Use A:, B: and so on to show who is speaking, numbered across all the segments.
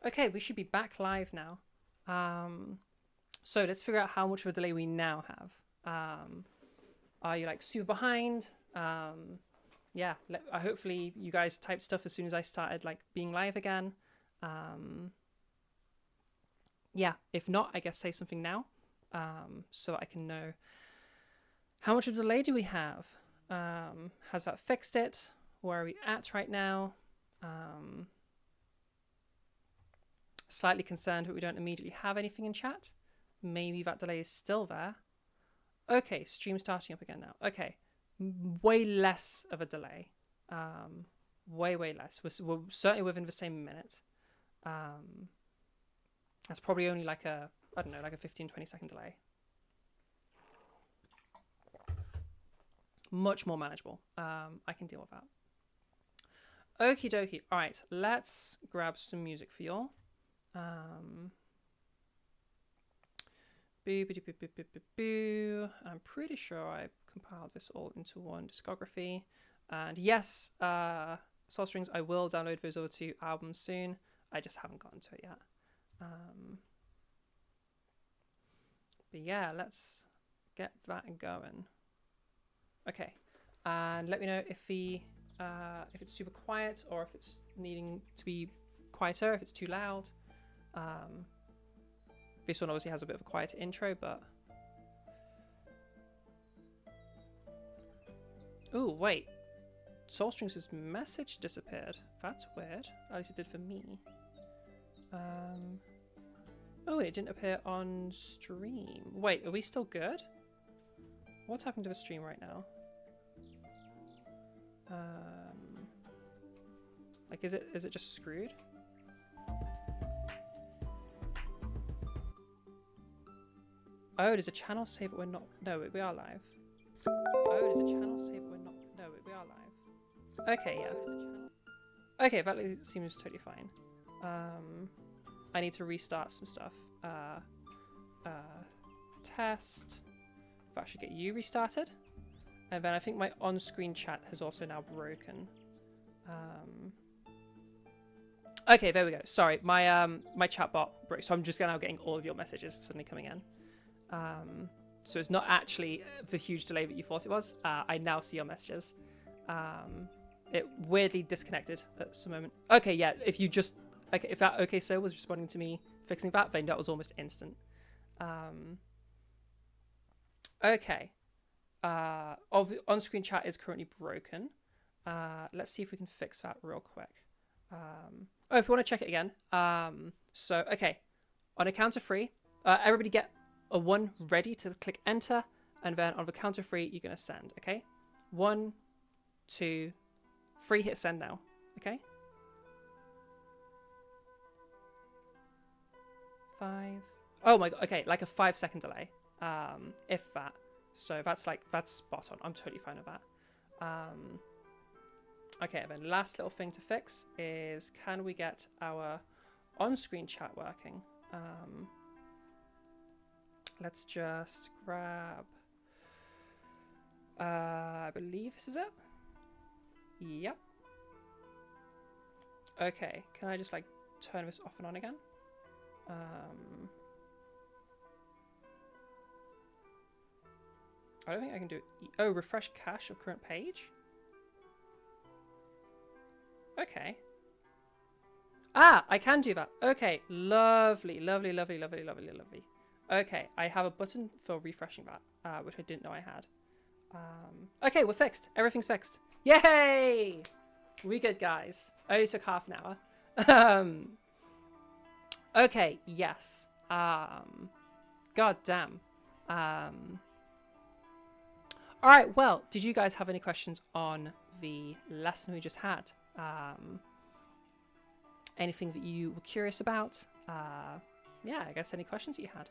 A: Okay, we should be back live now. So let's figure out how much of a delay we now have. Are you like super behind? Yeah, hopefully you guys typed stuff as soon as I started like being live again. Yeah, if not, I guess say something now, so I can know how much of a delay do we have. Has that fixed it? Where are we at right now? Slightly concerned that we don't immediately have anything in chat. Maybe that delay is still there. Okay, stream starting up again now. Okay, way less of a delay. Way less. We're certainly within the same minute. That's probably only like a, I don't know, like a 15-20 second delay. Much more manageable. I can deal with that. Okie dokie. All right, let's grab some music for y'all. I'm pretty sure I compiled this all into one discography. And yes, Soul Strings, I will download those other two albums soon. I just haven't gotten to it yet. But yeah, let's get that going. Okay, and let me know if it's super quiet or if it's needing to be quieter, if it's too loud. This one obviously has a bit of a quieter intro, but... Ooh, wait. Soul Strings' message disappeared. That's weird. At least it did for me. Oh, it didn't appear on stream. Wait, are we still good? What's happened to the stream right now? Like, is it just screwed? Oh, there's a channel save it we're not... No, we are live. Oh, there's a channel save it we're not... No, we are live. Okay, yeah. Okay, that seems totally fine. I need to restart some stuff. Test. That should get you restarted. And then I think my on-screen chat has also now broken. Okay, there we go. Sorry, my chat bot broke, so I'm just now getting all of your messages suddenly coming in. So it's not actually the huge delay that you thought it was. I now see your messages. It weirdly disconnected at some moment. Okay, yeah, if that okay so was responding to me fixing that, then that was almost instant. Okay. On-screen chat is currently broken. Let's see if we can fix that real quick. Oh, if you want to check it again. So, okay. On a count of three, everybody get a 1 ready to click enter, and then on the count of 3, you're going to send, okay? 1, 2, 3, hit send now, okay? 5. Oh my god, okay, like a 5-second delay, if that. So that's spot on. I'm totally fine with that. Okay, and then last little thing to fix is, can we get our on-screen chat working? Let's just grab... I believe this is it? Yep. Okay, can I just like turn this off and on again? I don't think I can do it. Oh, refresh cache of current page? Okay. Ah, I can do that. Okay, lovely, lovely, lovely, lovely, lovely, lovely. Okay, I have a button for refreshing that, which I didn't know I had. Okay, we're fixed. Everything's fixed. Yay! We good, guys. Only took half an hour. Okay, yes. God damn. Alright, well, did you guys have any questions on the lesson we just had? Anything that you were curious about? Yeah, I guess any questions you had.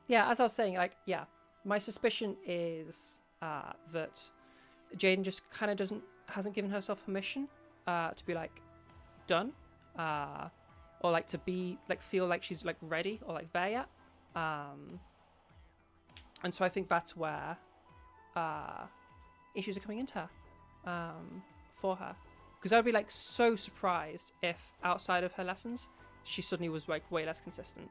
A: Yeah, as I was saying, like, yeah, my suspicion is that Jaden just kind of hasn't given herself permission to be like done, or like to be like feel like she's like ready or like there yet. And so I think that's where issues are coming into her, for her. because I'd be like so surprised if outside of her lessons she suddenly was like way less consistent.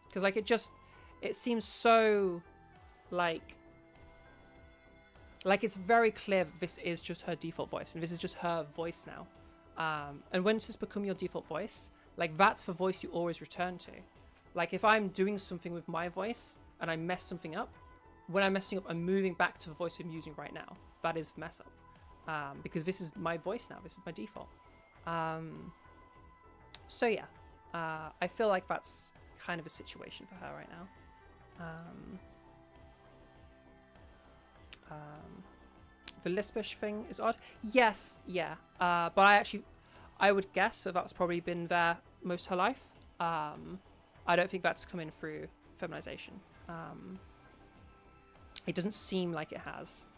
A: Because like it seems so like it's very clear that this is just her default voice and this is just her voice now. And once it's become your default voice, like that's the voice you always return to. Like if I'm doing something with my voice and I mess something up, when I'm messing up, I'm moving back to the voice I'm using right now. That is the mess up. Because this is my voice now. This is my default. So yeah, I feel like that's kind of a situation for her right now. The lispish thing is odd. Yes, yeah. But I would guess that that's probably been there most of her life. I don't think that's coming through feminization. It doesn't seem like it has.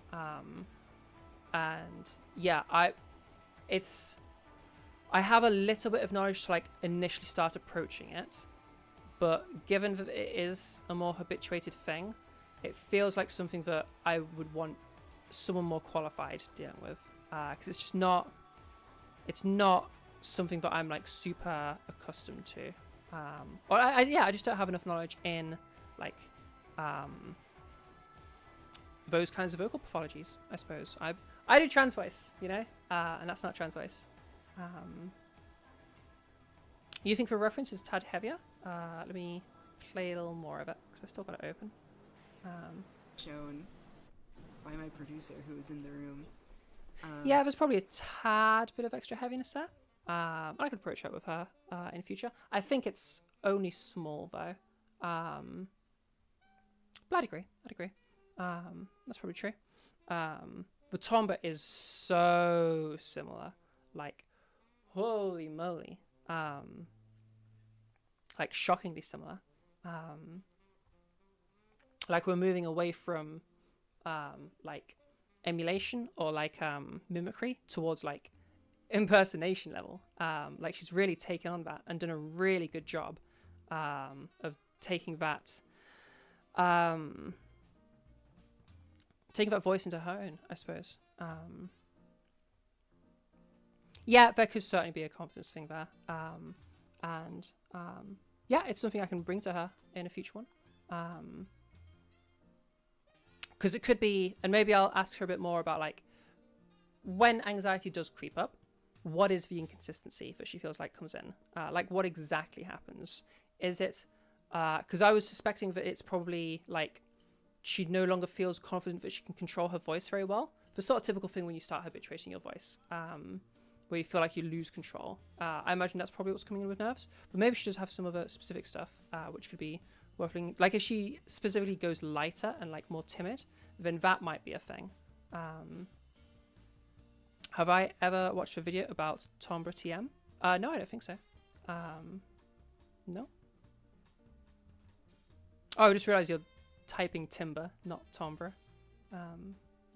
A: And yeah, I have a little bit of knowledge to like initially start approaching it, but given that it is a more habituated thing, it feels like something that I would want someone more qualified dealing with, because it's not something that I'm like super accustomed to, or I just don't have enough knowledge in like those kinds of vocal pathologies. I suppose I do trans voice, you know, and that's not trans voice. You think the reference is a tad heavier? Let me play a little more of it because I still got it open.
B: Shown by my producer who was in the room.
A: Yeah, there's probably a tad bit of extra heaviness there. I could approach that with her in future. I think it's only small though. But I'd agree. That's probably true. The timbre is so similar. Like, holy moly. Like shockingly similar. Like we're moving away from like emulation or like mimicry towards like impersonation level. Like she's really taken on that and done a really good job of taking that voice into her own, I suppose. Yeah, there could certainly be a confidence thing there. Yeah, it's something I can bring to her in a future one. Because it could be, and maybe I'll ask her a bit more about like when anxiety does creep up, what is the inconsistency that she feels like comes in? Like what exactly happens? Is it, because I was suspecting that it's probably like she no longer feels confident that she can control her voice very well. The sort of typical thing when you start habituating your voice, where you feel like you lose control. I imagine that's probably what's coming in with nerves, but maybe she does have some other specific stuff, which could be worth looking. Like if she specifically goes lighter and like more timid, then that might be a thing. Have I ever watched a video about timbre TM? No, I don't think so. No. Oh, I just realized you're typing timbre, not timbre.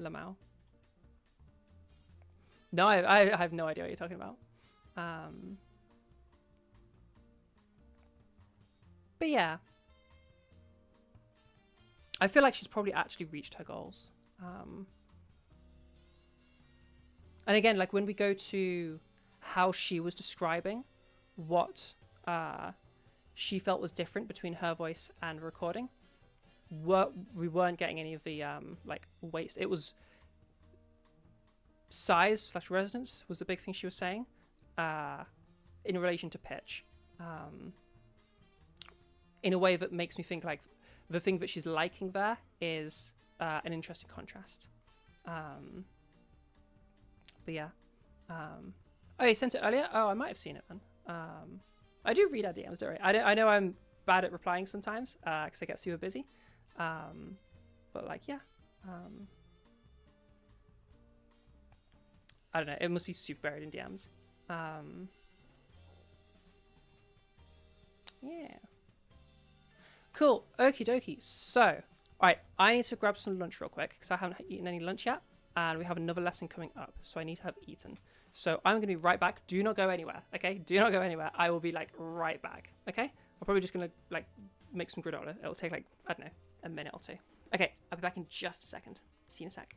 A: Lamau. No, I have no idea what you're talking about. But yeah. I feel like she's probably actually reached her goals. And again, like when we go to how she was describing what she felt was different between her voice and recording, we weren't getting any of the like weights. It was size / resonance was the big thing she was saying in relation to pitch, in a way that makes me think like the thing that she's liking there is an interesting contrast. But yeah. Oh, you sent it earlier? Oh, I might have seen it then. I do read our DMs, don't I? I know I'm bad at replying sometimes because I get super busy. But like, yeah. I don't know. It must be super buried in DMs. Yeah. Cool. Okie dokie. So, all right. I need to grab some lunch real quick because I haven't eaten any lunch yet. And we have another lesson coming up. So I need to have eaten. So I'm going to be right back. Do not go anywhere. Okay? Do not go anywhere. I will be like right back. Okay? I'm probably just going to like make some granola. It'll take like, I don't know, a minute or two. Okay. I'll be back in just a second. See you in a sec.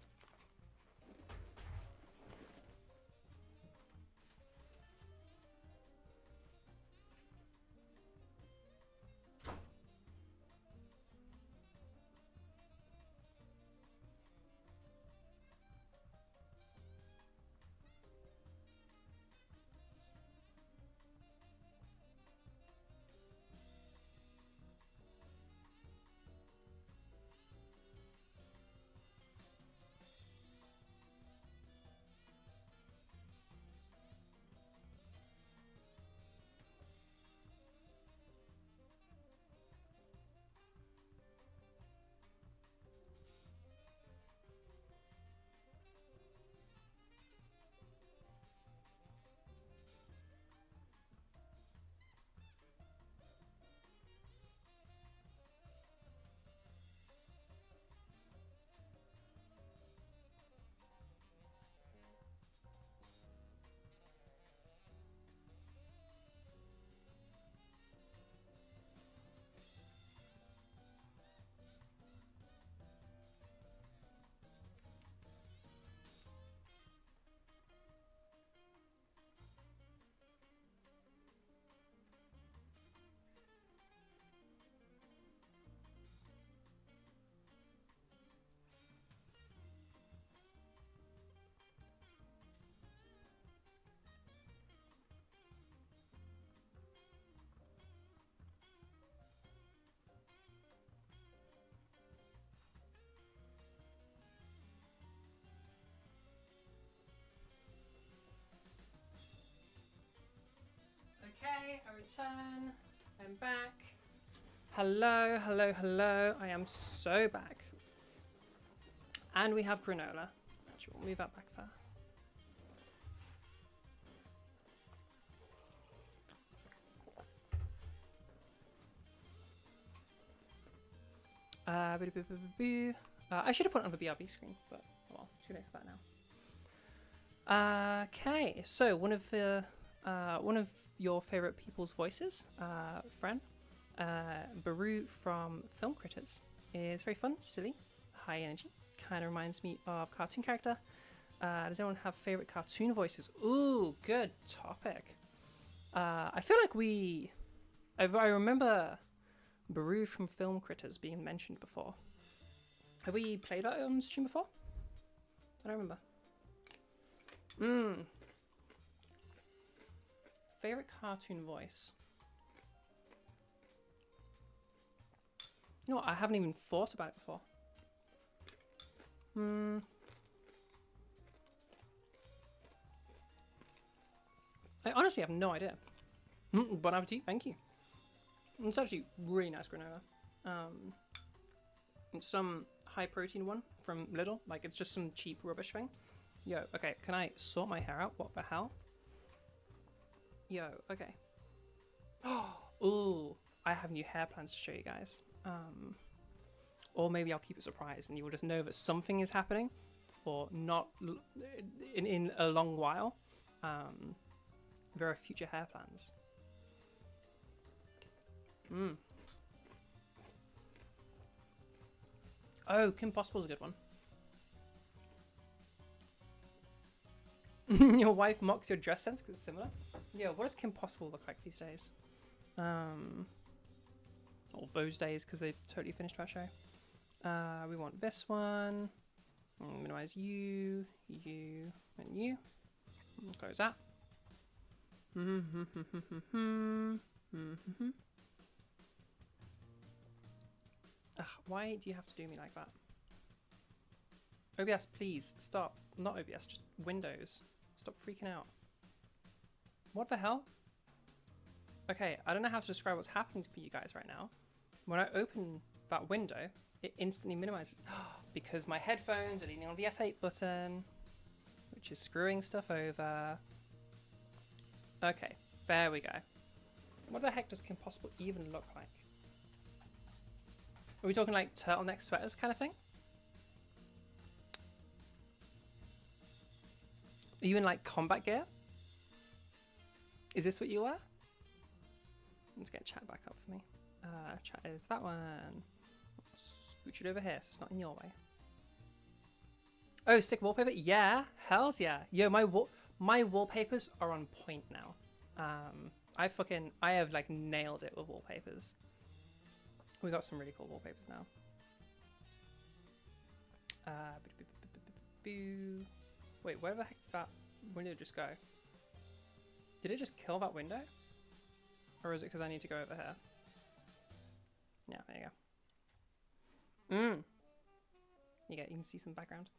A: return. I'm back. Hello, hello, hello. I am so back. And we have granola. Actually, we'll move that back there. I should have put it on the BRB screen, but well, too late for that now. Okay, so one of your favorite people's voices, Fran, Baru from Film Critters, is very fun, silly, high energy. Kind of reminds me of cartoon character. Does anyone have favorite cartoon voices? Ooh, good topic. I feel like I remember Baru from Film Critters being mentioned before. Have we played that on stream before? I don't remember. Favorite cartoon voice? You know what? I haven't even thought about it before. I honestly have no idea. Bon appetit, thank you. It's actually really nice granola. It's some high protein one from Lidl. Like, it's just some cheap rubbish thing. Yo, okay, can I sort my hair out? What the hell? Yo, okay. Ooh, I have new hair plans to show you guys. Or maybe I'll keep it surprised and you will just know that something is happening for not in a long while. There are future hair plans. Oh, Kim Possible's a good one. Your wife mocks your dress sense because it's similar? Yeah, what does Kim Possible look like these days? Or those days because they totally finished that show. We want this one. Minimize you, and you. Close that. Ugh, why do you have to do me like that? OBS, please, stop. Not OBS, just Windows. Stop freaking out. What the hell? Okay, I don't know how to describe what's happening for you guys right now. When I open that window, it instantly minimizes. Because my headphones are leaning on the F8 button, which is screwing stuff over. Okay, there we go. What the heck does Kim Possible even look like? Are we talking like turtleneck sweaters kind of thing? Are you in like combat gear? Is this what you wear? Let's get chat back up for me. Chat is that one. Scooch it over here so it's not in your way. Oh, sick wallpaper? Yeah, hells yeah. Yo, my wallpapers are on point now. I have like nailed it with wallpapers. We got some really cool wallpapers now. Wait, where the heck did that window just go? Did it just kill that window? Or is it because I need to go over here? Yeah, there you go. You can see some background.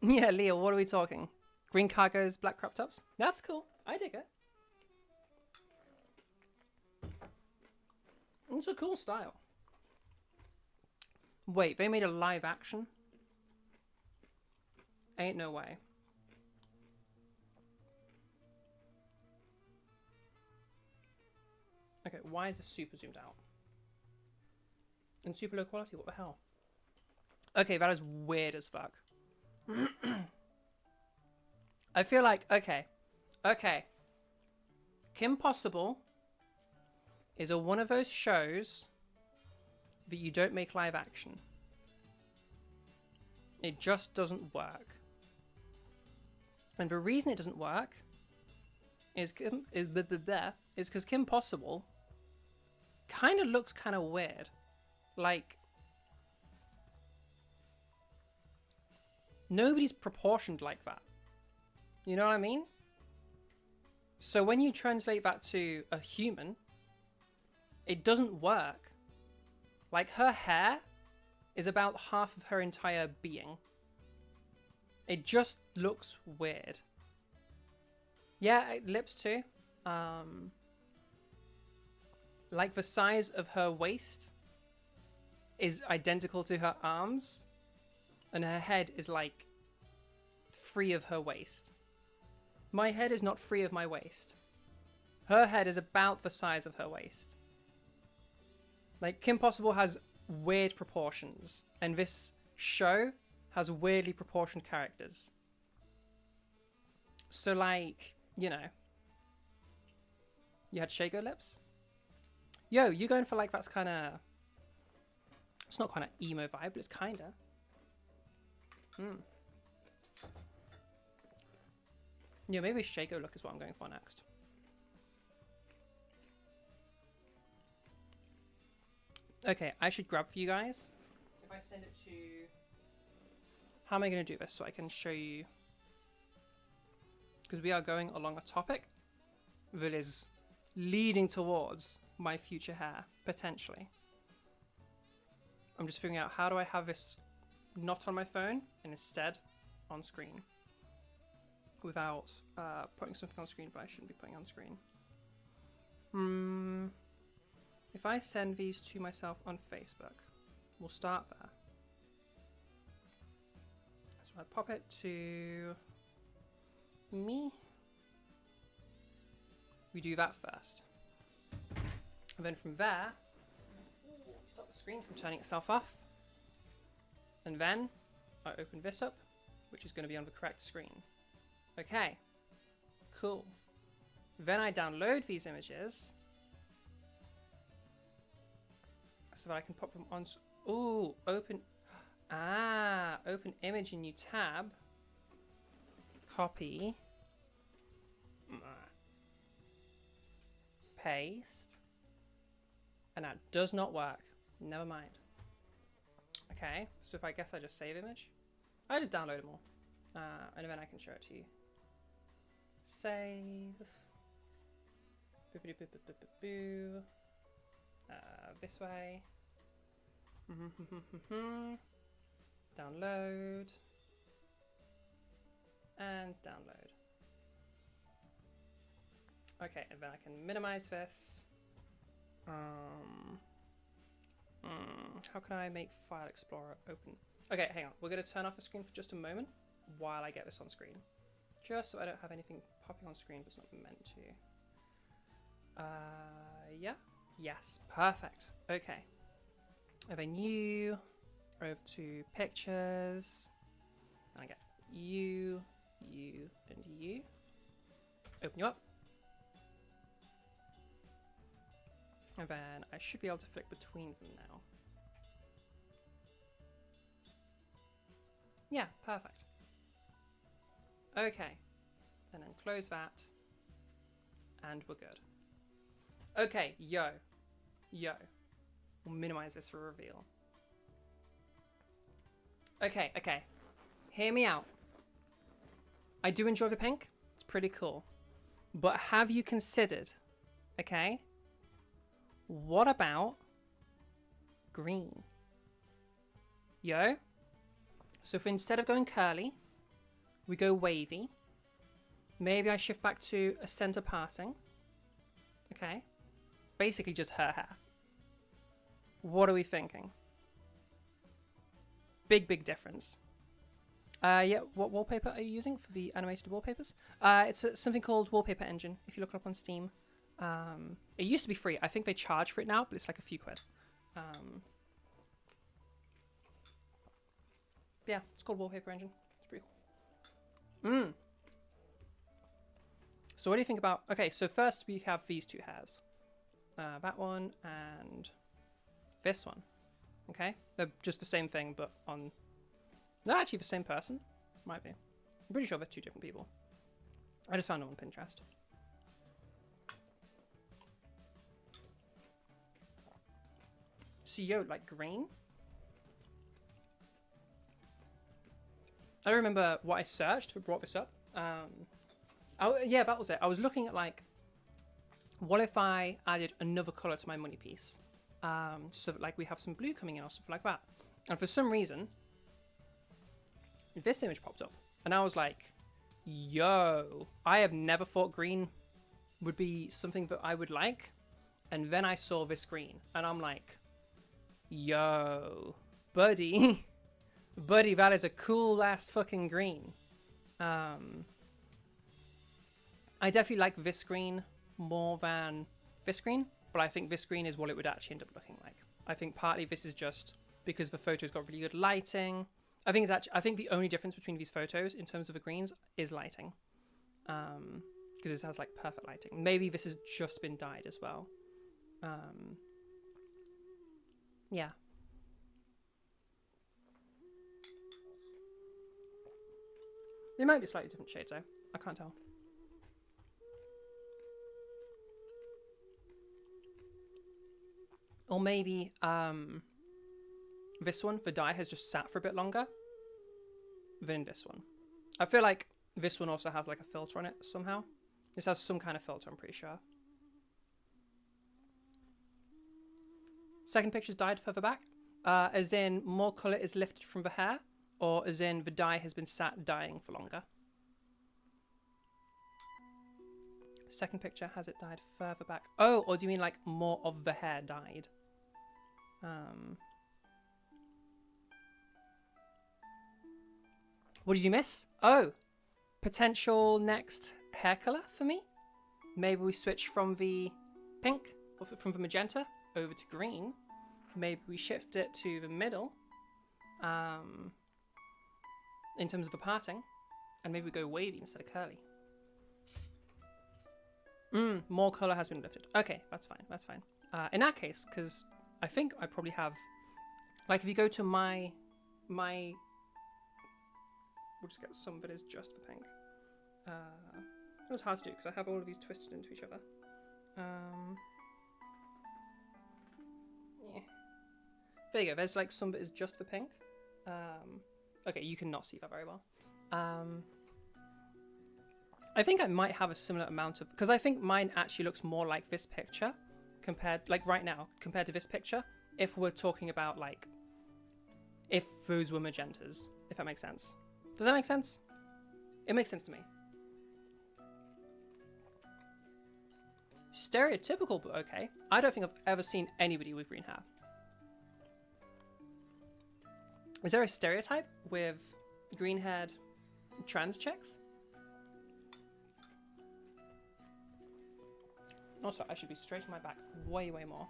A: Yeah, Leo, what are we talking? Green cargos, black crop tops? That's cool. I dig it. It's a cool style. Wait, they made a live action? Ain't no way. Okay, why is this super zoomed out? And super low quality, what the hell? Okay, that is weird as fuck. I feel like, okay. Kim Possible is one of those shows that you don't make live action. It just doesn't work. And the reason it doesn't work is because Kim Possible kind of looks kind of weird. Like, nobody's proportioned like that. You know what I mean? So when you translate that to a human, it doesn't work. Like, her hair is about half of her entire being. It just looks weird. Yeah, lips too. Like the size of her waist is identical to her arms, and her head is like free of her waist. My head is not free of my waist. Her head is about the size of her waist. Like, Kim Possible has weird proportions, and this show has weirdly proportioned characters. So, like, you know, you had Shago lips. Yo, you going for like that's kind of. It's not kind of emo vibe, but it's kind of. Yeah, maybe Shago look is what I'm going for next. Okay, I should grab for you guys. If I send it to... How am I going to do this so I can show you? Because we are going along a topic that is leading towards my future hair, potentially. I'm just figuring out how do I have this not on my phone and instead on screen without putting something on screen that I shouldn't be putting on screen. If I send these to myself on Facebook, we'll start there. So I pop it to me. We do that first. And then from there, stop the screen from turning itself off. And then I open this up, which is going to be on the correct screen. Okay, cool. Then I download these images so that I can pop them on. Ooh, open image in new tab. Copy. Paste. And that does not work. Never mind. Okay, so if I guess I just save image, I just download them all. And then I can show it to you. Save. This way. Download. And download. Okay, and then I can minimize this. How can I make File Explorer open? Okay, hang on. We're going to turn off the screen for just a moment while I get this on screen. Just so I don't have anything popping on screen that's not meant to. Yeah. Yes, perfect. Okay. And then you, over to pictures, and I get you, and you. Open you up. And then I should be able to flick between them now. Yeah, perfect. Okay. And then close that. And we're good. Okay, yo. We'll minimize this for reveal. Okay. Hear me out. I do enjoy the pink. It's pretty cool. But have you considered, okay, what about green? Yo? So if instead of going curly, we go wavy. Maybe I shift back to a center parting. Okay. Basically just her hair. What are we thinking? Big difference. Yeah, what wallpaper are you using for the animated wallpapers? It's something called Wallpaper Engine, if you look it up on Steam. It used to be free. I think they charge for it now, but it's like a few quid. Yeah, it's called Wallpaper Engine. It's pretty cool. So what do you think about... Okay, so first we have these two hairs. That one and this one. Okay? They're just the same thing, but on... They're actually the same person. Might be. I'm pretty sure they're two different people. I just found them on Pinterest. CEO, like green? I don't remember what I searched that brought this up. Yeah, that was it. I was looking at like, what if I added another color to my money piece? So that like we have some blue coming in or something like that. And for some reason, this image popped up. And I was like, yo, I have never thought green would be something that I would like. And then I saw this green, and I'm like, yo, buddy, buddy, that is a cool ass fucking green. I definitely like this green more than this green, but I think this green is what it would actually end up looking like. I think partly this is just because the photo's got really good lighting. I think the only difference between these photos in terms of the greens is lighting. Because this has like perfect lighting. Maybe this has just been dyed as well. Yeah. They might be slightly different shades though. I can't tell. Or maybe this one, the dye has just sat for a bit longer than this one. I feel like this one also has like a filter on it somehow. This has some kind of filter, I'm pretty sure. Second picture's dyed further back. As in more colour is lifted from the hair, or as in the dye has been sat dyeing for longer. Second picture has it dyed further back. Oh, or do you mean like more of the hair dyed? What did you miss? Oh, potential next hair colour for me? Maybe we switch from the pink, or from the magenta, over to green. Maybe we shift it to the middle, in terms of the parting, and maybe we go wavy instead of curly. More colour has been lifted. Okay, that's fine, that's fine. In that case, because I think I probably have, like if you go to my, we'll just get some that is just for pink. It was hard to do because I have all of these twisted into each other. Yeah. There you go, there's like some that is just for pink. Okay, you cannot see that very well. I think I might have a similar amount of, because I think mine actually looks more like this picture compared, like right now, compared to this picture, if we're talking about like, if those were magentas, if that makes sense. Does that make sense? It makes sense to me. Stereotypical, but okay. I don't think I've ever seen anybody with green hair. Is there a stereotype with green-haired trans chicks? Also, I should be straightening my back way, way more.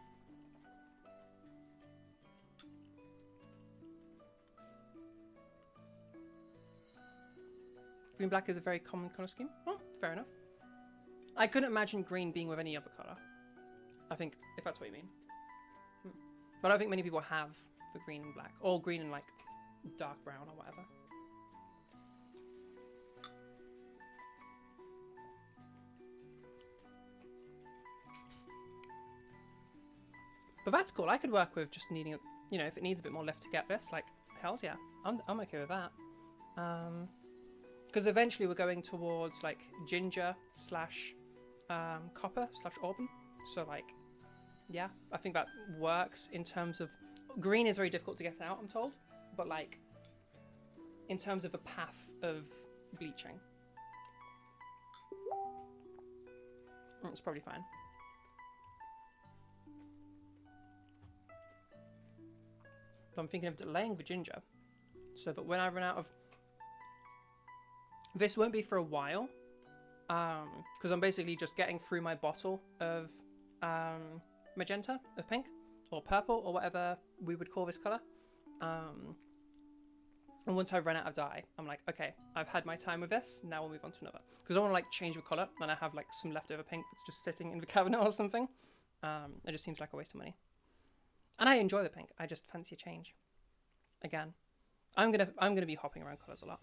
A: Green-black is a very common colour scheme. Oh, fair enough. I couldn't imagine green being with any other colour. I think, if that's what you mean. But I don't think many people have the green and black. Or green and like dark brown or whatever. But that's cool. I could work with just needing, you know, if it needs a bit more lift to get this, like, hells yeah. I'm okay with that. Because eventually we're going towards like ginger slash copper slash auburn. So like, yeah, I think that works in terms of, green is very difficult to get out, I'm told. But like, in terms of the path of bleaching, it's probably fine. But I'm thinking of delaying the ginger so that when I run out of, this won't be for a while, because I'm basically just getting through my bottle of magenta, of pink, or purple, or whatever we would call this colour. And once I run out of dye, I'm like, okay, I've had my time with this, now we'll move on to another. Because I want to like change the colour, and I have like some leftover pink that's just sitting in the cabinet or something. It just seems like a waste of money. And I enjoy the pink, I just fancy a change. Again, I'm gonna be hopping around colours a lot.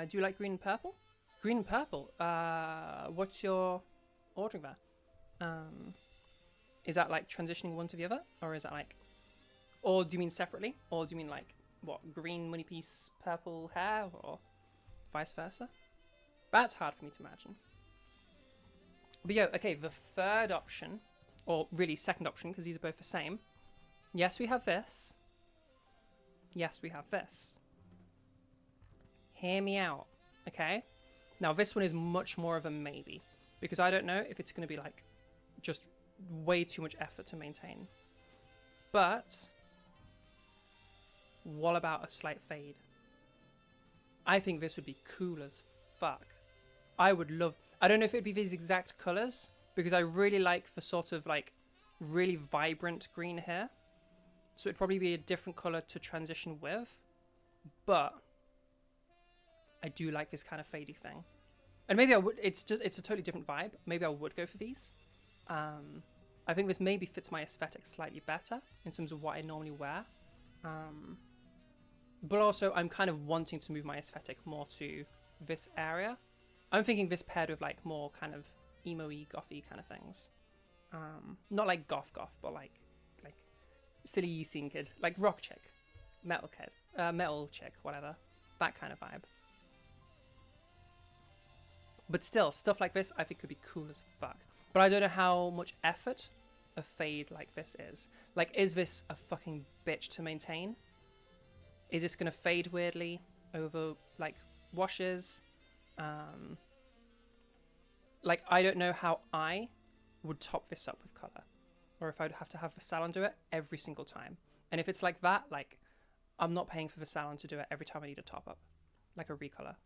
A: Do you like green and purple? Green and purple. What's your ordering there? Is that like transitioning one to the other, or is that like, or do you mean separately, or do you mean like what, green money piece, purple hair, or vice versa? That's hard for me to imagine. But yeah, okay, the third option, or really second option, because these are both the same. Yes, we have this. Yes, we have this. Hear me out, okay? Now this one is much more of a maybe, because I don't know if it's going to be like just way too much effort to maintain. But what about a slight fade? I think this would be cool as fuck. I would love, I don't know if it'd be these exact colors, because I really like the sort of like really vibrant green here. So it'd probably be a different color to transition with, but I do like this kind of fadey thing. And maybe I would, it's a totally different vibe. Maybe I would go for these. I think this maybe fits my aesthetic slightly better in terms of what I normally wear. But also I'm kind of wanting to move my aesthetic more to this area. I'm thinking this paired with like more kind of emo-y, gothy kind of things. Not like goth, but like silly scene kid, like rock chick, metal kid, metal chick, whatever, that kind of vibe. But still, stuff like this I think could be cool as fuck. But I don't know how much effort a fade like this is. Like, is this a fucking bitch to maintain? Is this gonna fade weirdly over like washes? Like, I don't know how I would top this up with color, or if I'd have to have the salon do it every single time. And if it's like that, like, I'm not paying for the salon to do it every time I need a top up, like a recolor.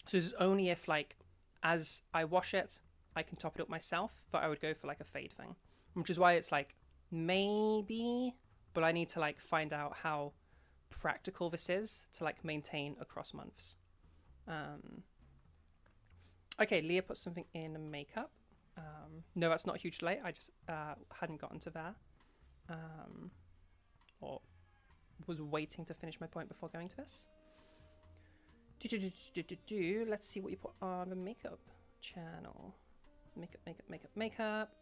A: So it's only if, like, as I wash it, I can top it up myself, that I would go for like a fade thing, which is why it's like maybe, but I need to like find out how practical this is to like maintain across months. Okay, Leah put something in makeup. No, that's not a huge delay. I just hadn't gotten to there, or was waiting to finish my point before going to this. Let's see what you put on the makeup channel. Makeup.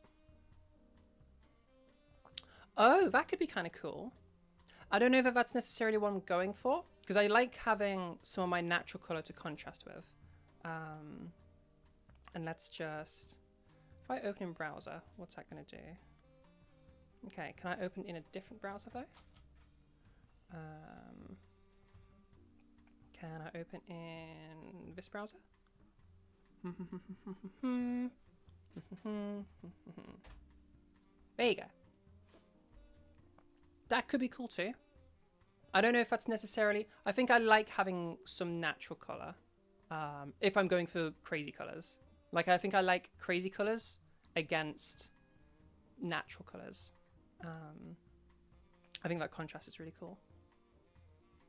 A: Oh, that could be kind of cool. I don't know if that's necessarily what I'm going for, because I like having some of my natural color to contrast with. And let's just, if I open in browser, what's that going to do? Okay, can I open in a different browser though? Can I open in this browser? There you go. That could be cool too. I don't know if that's necessarily, I think I like having some natural color if I'm going for crazy colors. Like, I think I like crazy colors against natural colors. I think that contrast is really cool.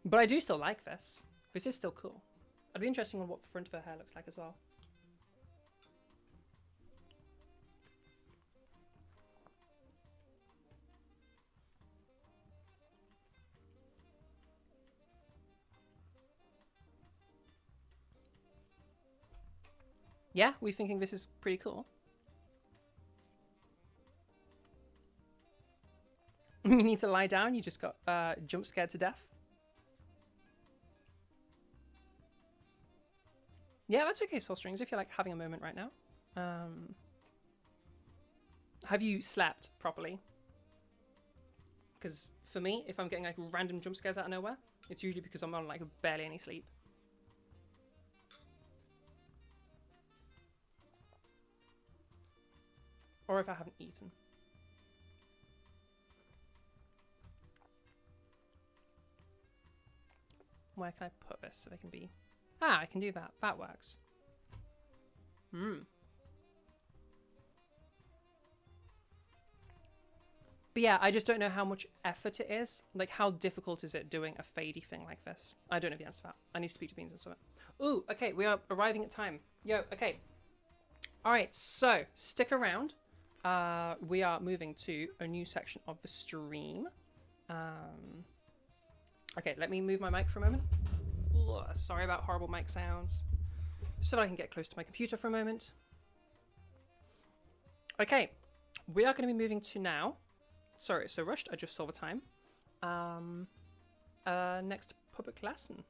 A: But I do still like this. This is still cool. It'd be interesting on what the front of her hair looks like as well. Yeah, we're thinking this is pretty cool. You need to lie down, you just got jump scared to death. Yeah, that's okay, Soul Strings, if you're like having a moment right now. Have you slept properly? Because for me, if I'm getting like random jump scares out of nowhere, it's usually because I'm on like barely any sleep. Or if I haven't eaten. Where can I put this so they can be... Ah, I can do that. That works. But yeah, I just don't know how much effort it is. Like, how difficult is it doing a fadey thing like this? I don't know the answer to that. I need to speak to Beans and something. Ooh, okay, we are arriving at time. Yo, okay. Alright, so, stick around. We are moving to a new section of the stream. Okay, let me move my mic for a moment. Ugh, sorry about horrible mic sounds. So that I can get close to my computer for a moment. Okay, we are going to be moving to now. Sorry, it's so rushed. I just saw the time. Next public lesson.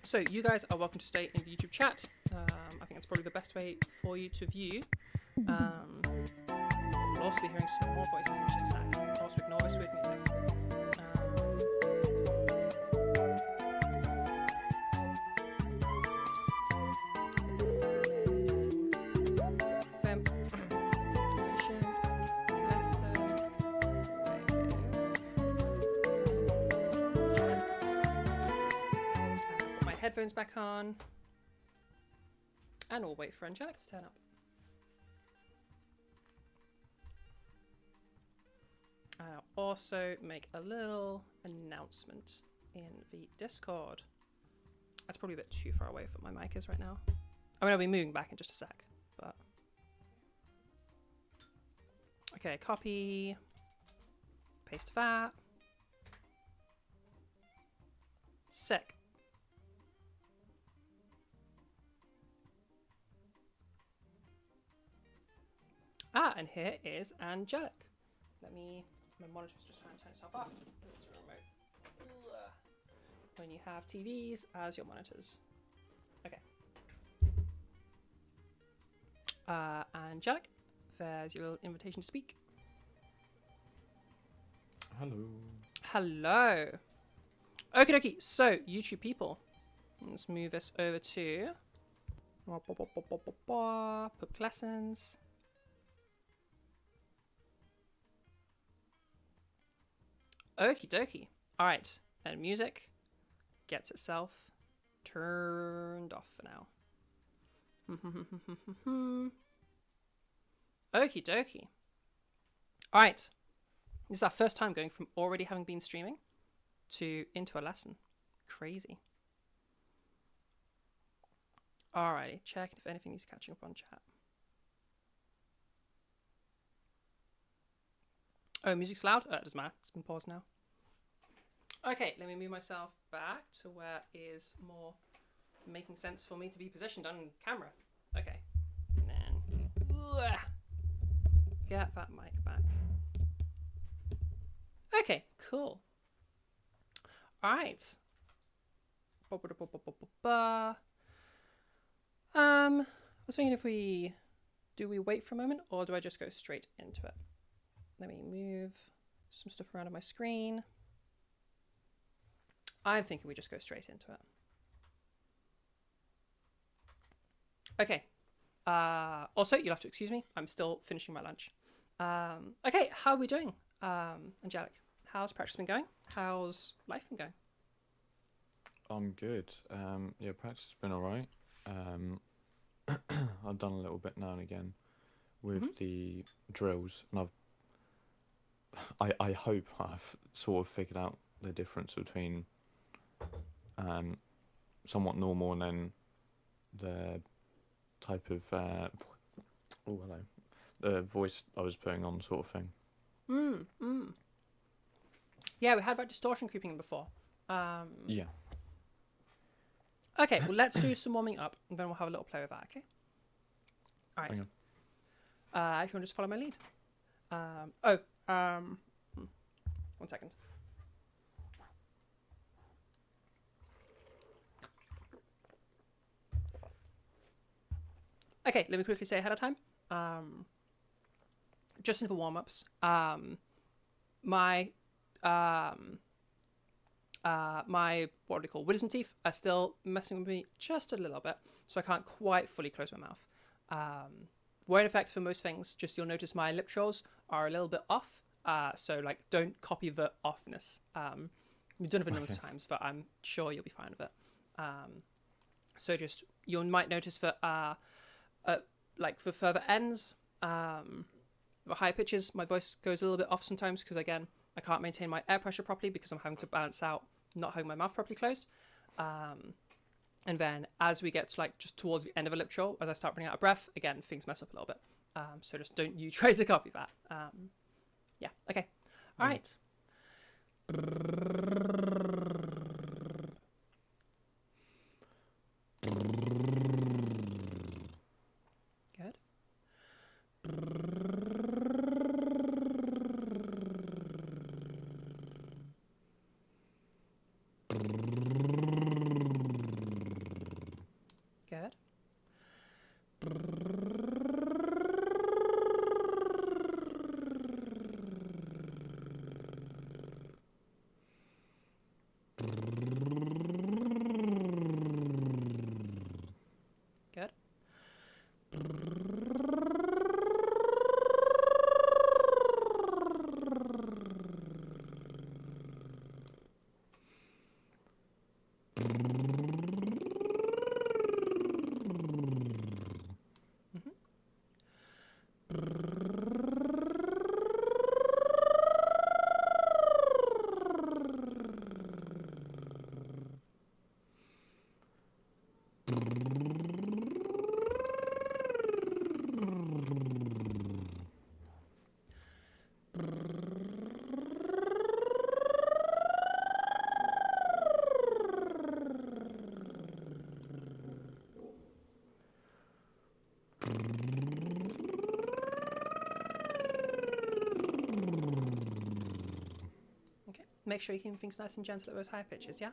A: So you guys are welcome to stay in the YouTube chat. I think that's probably the best way for you to view. We'll also be hearing some more voices in just a sec. Also ignore this weird music. headphones back on. And we'll wait for Angelic to turn up. I'll also make a little announcement in the Discord. That's probably a bit too far away from my mic is right now. I mean, I'll be moving back in just a sec, but... Okay, copy. Paste that. Sick. Ah, and here is Angelic. Let me... My monitor's just trying to turn itself off. It's a remote. Ugh. When you have TVs as your monitors. Okay. Angelic, there's your little invitation to speak.
C: Hello.
A: Hello. Okie dokie. So, YouTube people, let's move this over to public lessons. Okie dokie. All right, and music gets itself turned off for now. Okie dokie. All right. This is our first time going from already having been streaming to into a lesson. Crazy. Alrighty, check if anything is catching up on chat. Oh, music's loud? Oh, it doesn't matter. It's been paused now. Okay, let me move myself back to where is more making sense for me to be positioned on camera. Okay. And then get that mic back. Okay, cool. All right. I was thinking if we wait for a moment or do I just go straight into it? Let me move some stuff around on my screen. I'm thinking we just go straight into it. Okay. Also, you'll have to excuse me. I'm still finishing my lunch. Okay, how are we doing? Angelic, how's practice been going? How's life been going?
C: I'm good. Yeah, practice has been alright. I've done a little bit now and again with the drills, and I hope I've sort of figured out the difference between somewhat normal and then the type of the voice I was putting on, sort of thing.
A: Yeah, we had that distortion creeping in before.
C: Yeah.
A: Okay, well, let's do some warming up, and then we'll have a little play with that, okay? All right. If you want to just follow my lead. 1 second. Okay, let me quickly say ahead of time. Just in for warm-ups. My what do you call wisdom teeth are still messing with me just a little bit, so I can't quite fully close my mouth. Word effects for most things, just you'll notice my lip shows are a little bit off. So like don't copy the offness. We've done it a number of times, but I'm sure you'll be fine with it. So just you might notice that like for further ends, the higher pitches, my voice goes a little bit off sometimes because again I can't maintain my air pressure properly because I'm having to balance out not having my mouth properly closed. And then as we get to like just towards the end of a lip show, as I start running out of breath, again things mess up a little bit. So just don't you try to copy that. Yeah. Okay. All right. Good. Good. Okay. Make sure you keep things nice and gentle at those high pitches, yeah?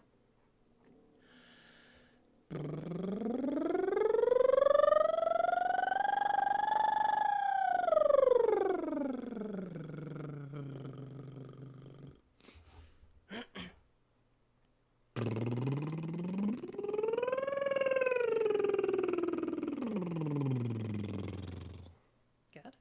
A: Good.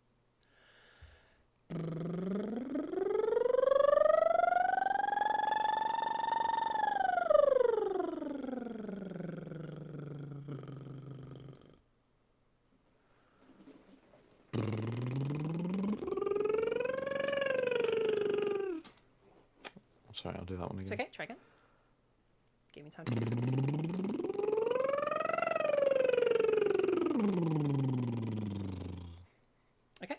C: Sorry, I'll do that one
A: It's
C: again.
A: okay, try again. Give me time to fix it. Okay.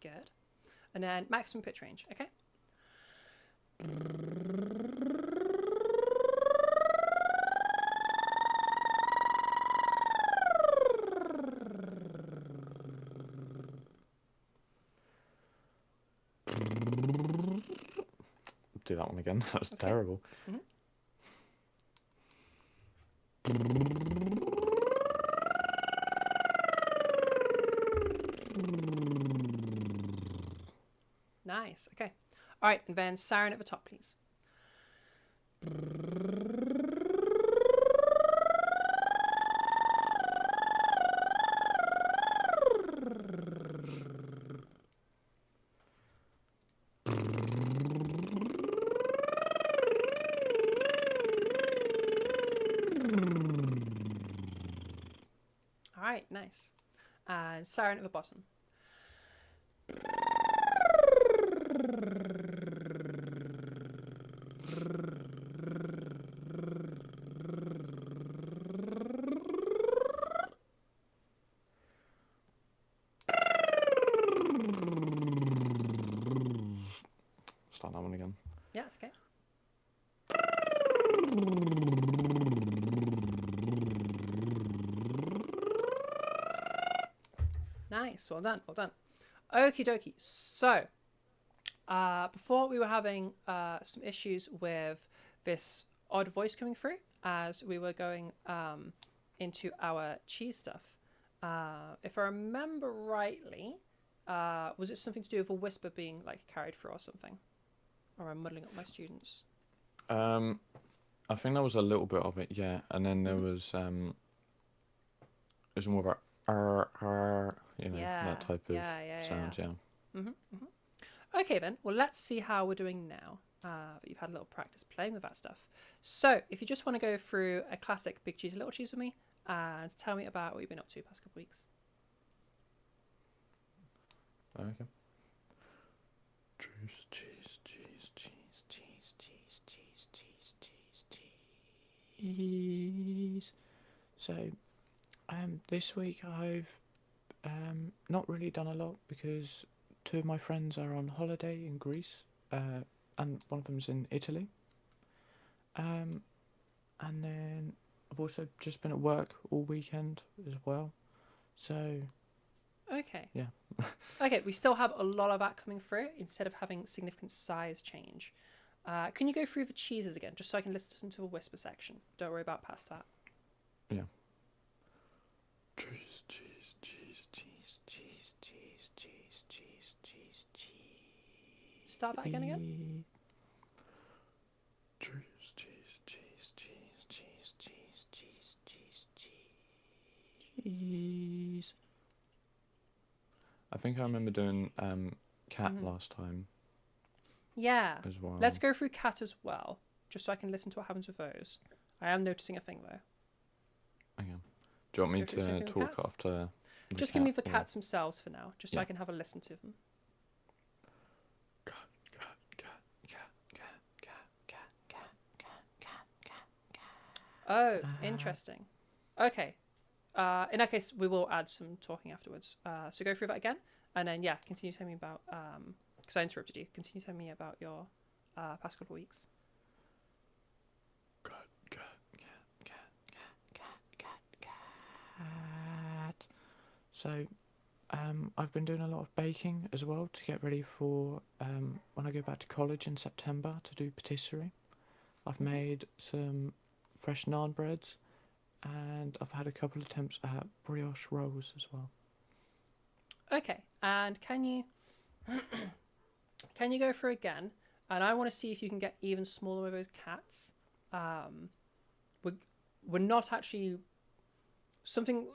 A: Good. And then maximum pitch range, okay?
C: Do that one again. That was
A: Okay.
C: terrible.
A: Mhm. Nice, okay. All right, and then siren at the top, please. All right, nice. And siren at the bottom.
C: Start that one again.
A: Yeah, it's okay. Nice, well done, well done. Okie dokie. So, before we were having some issues with this odd voice coming through as we were going into our cheese stuff. If I remember rightly, was it something to do with a whisper being like carried through or something? Or I'm muddling up my students.
C: I think there was a little bit of it, yeah, and then there
A: Mhm.
C: was it was more of you know,
A: Yeah,
C: that type of
A: yeah.
C: sound, yeah.
A: Okay then, well let's see how we're doing now that you've had a little practice playing with that stuff. So if you just want to go through a classic Big Cheese Little Cheese with me and tell me about what you've been up to the past couple of weeks.
C: Okay. Cheese, cheese, cheese, cheese, cheese, cheese, cheese, cheese, cheese, cheese. So, this week I've not really done a lot because two of my friends are on holiday in Greece, and one of them's in Italy. And then I've also just been at work all weekend as well. So,
A: Okay.
C: yeah.
A: Okay, we still have a lot of that coming through instead of having significant size change. Can you go through the cheeses again, just so I can listen to the whisper section? Don't worry about past that.
C: Yeah. Cheese, cheese, cheese, cheese, cheese, cheese, cheese, cheese, cheese, cheese.
A: Start that again.
C: Cheese, cheese, cheese, cheese, cheese, cheese, cheese, cheese, cheese. I think I remember doing cat last time
A: Yeah.
C: as well.
A: Let's go through cat as well, just so I can listen to what happens with those. I am noticing a thing though.
C: Okay. Do you want me
A: Let's go through
C: to
A: something with
C: talk
A: cats?
C: after the
A: Just
C: cat,
A: give me the
C: or-
A: cats themselves for now, just so
C: Yeah.
A: I can have a listen to them.
C: Cat, cat, cat, cat, cat, cat, cat, cat, cat, cat,
A: Oh, interesting. Okay. In that case, we will add some talking afterwards. So go through that again, and then yeah, continue telling me about. Because I interrupted you. Continue telling me about your past couple of weeks.
C: Cat. So, I've been doing a lot of baking as well to get ready for when I go back to college in September to do patisserie. I've made some fresh naan breads, and I've had a couple of attempts at brioche rolls as well.
A: Okay, and can you can you go through again? And I want to see if you can get even smaller with those cats. We're we're not actually something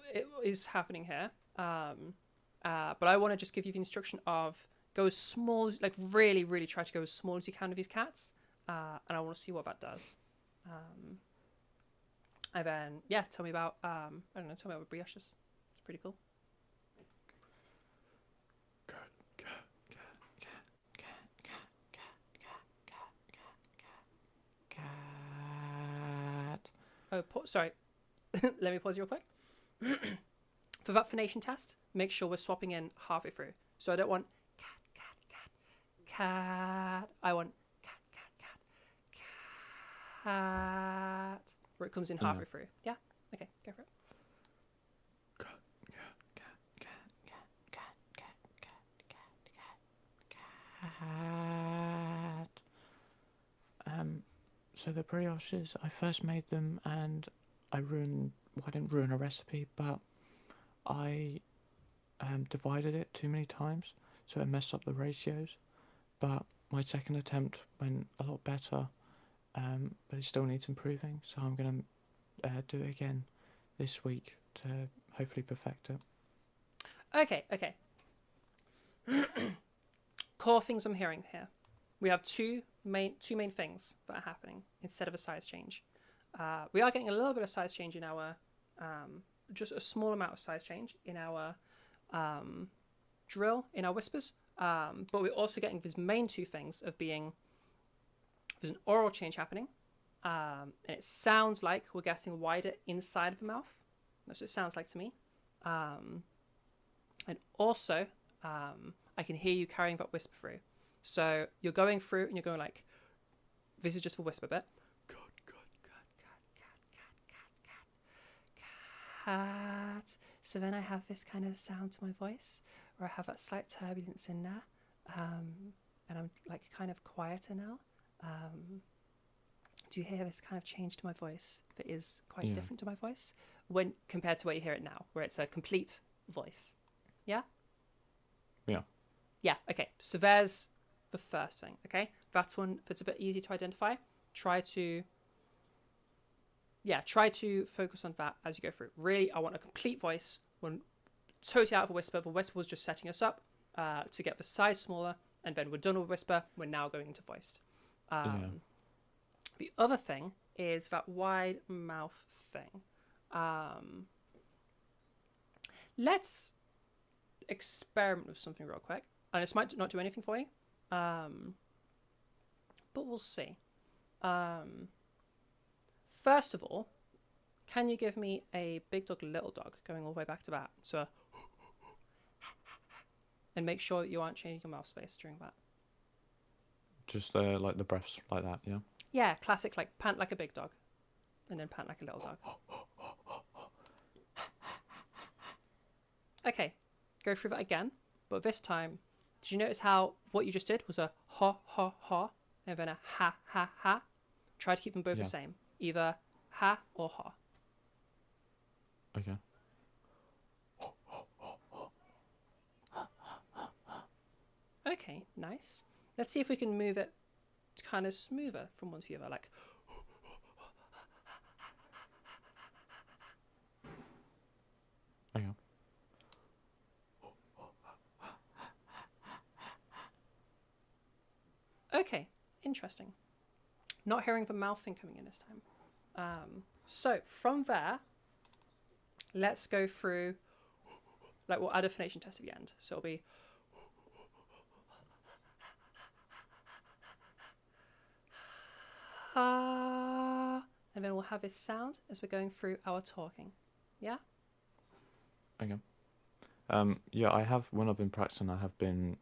A: is happening here. But I want to just give you the instruction of go as small, like really, really try to go as small as you can with these cats, and I want to see what that does. And then yeah, tell me about I don't know, tell me about brioches. It's pretty cool.
C: Cat.
A: Oh, sorry. Let me pause you real quick. For that phonation test, make sure we're swapping in halfway through. So I don't want cat, cat, cat, cat. I want cat, cat, cat, cat. Where it comes in halfway through. Yeah? Okay, go for it.
C: Cat. So the brioches, I first made them and I didn't ruin a recipe, but I divided it too many times, so it messed up the ratios. But my second attempt went a lot better, but it still needs improving. So I'm gonna do it again this week to hopefully perfect it.
A: Okay, okay. Core things I'm hearing here. We have two main things that are happening instead of a size change. We are getting a little bit of size change in our just a small amount of size change in our drill, in our whispers. But we're also getting these main two things of being there's an oral change happening, and it sounds like we're getting wider inside of the mouth. That's what it sounds like to me. And also, I can hear you carrying that whisper through. So you're going through and you're going like, this is just the whisper bit. Cat. So then I have this kind of sound to my voice, or I have that slight turbulence in there, and I'm like kind of quieter now. Do you hear this kind of change to my voice that is quite different to my voice when compared to where you hear it now, where it's a complete voice? Yeah?
C: Yeah.
A: Yeah, okay. So there's the first thing, okay? That's one that's a bit easy to identify. Try to focus on that as you go through. Really, I want a complete voice. When totally out of a whisper. The whisper was just setting us up to get the size smaller, and then we're done with whisper. We're now going into voice. The other thing is that wide mouth thing. Let's experiment with something real quick. And this might not do anything for you, but we'll see. First of all, can you give me a big dog, little dog, going all the way back to that? So, and make sure that you aren't changing your mouth space during that.
C: Just like the breaths like that, yeah?
A: Yeah, classic, like pant like a big dog, and then pant like a little dog. Okay, go through that again, but this time, did you notice how what you just did was a ha ha ha, and then a ha ha ha? Try to keep them both the same, either ha or ha.
C: Okay.
A: Okay, nice. Let's see if we can move it kind of smoother from one to the other, like.
C: Okay.
A: Okay, interesting. Not hearing the mouth thing coming in this time. So from there, let's go through, like we'll add a phonation test at the end. So it'll be and then we'll have this sound as we're going through our talking. Yeah?
C: Okay. Yeah, I have, when I've been practicing, I have been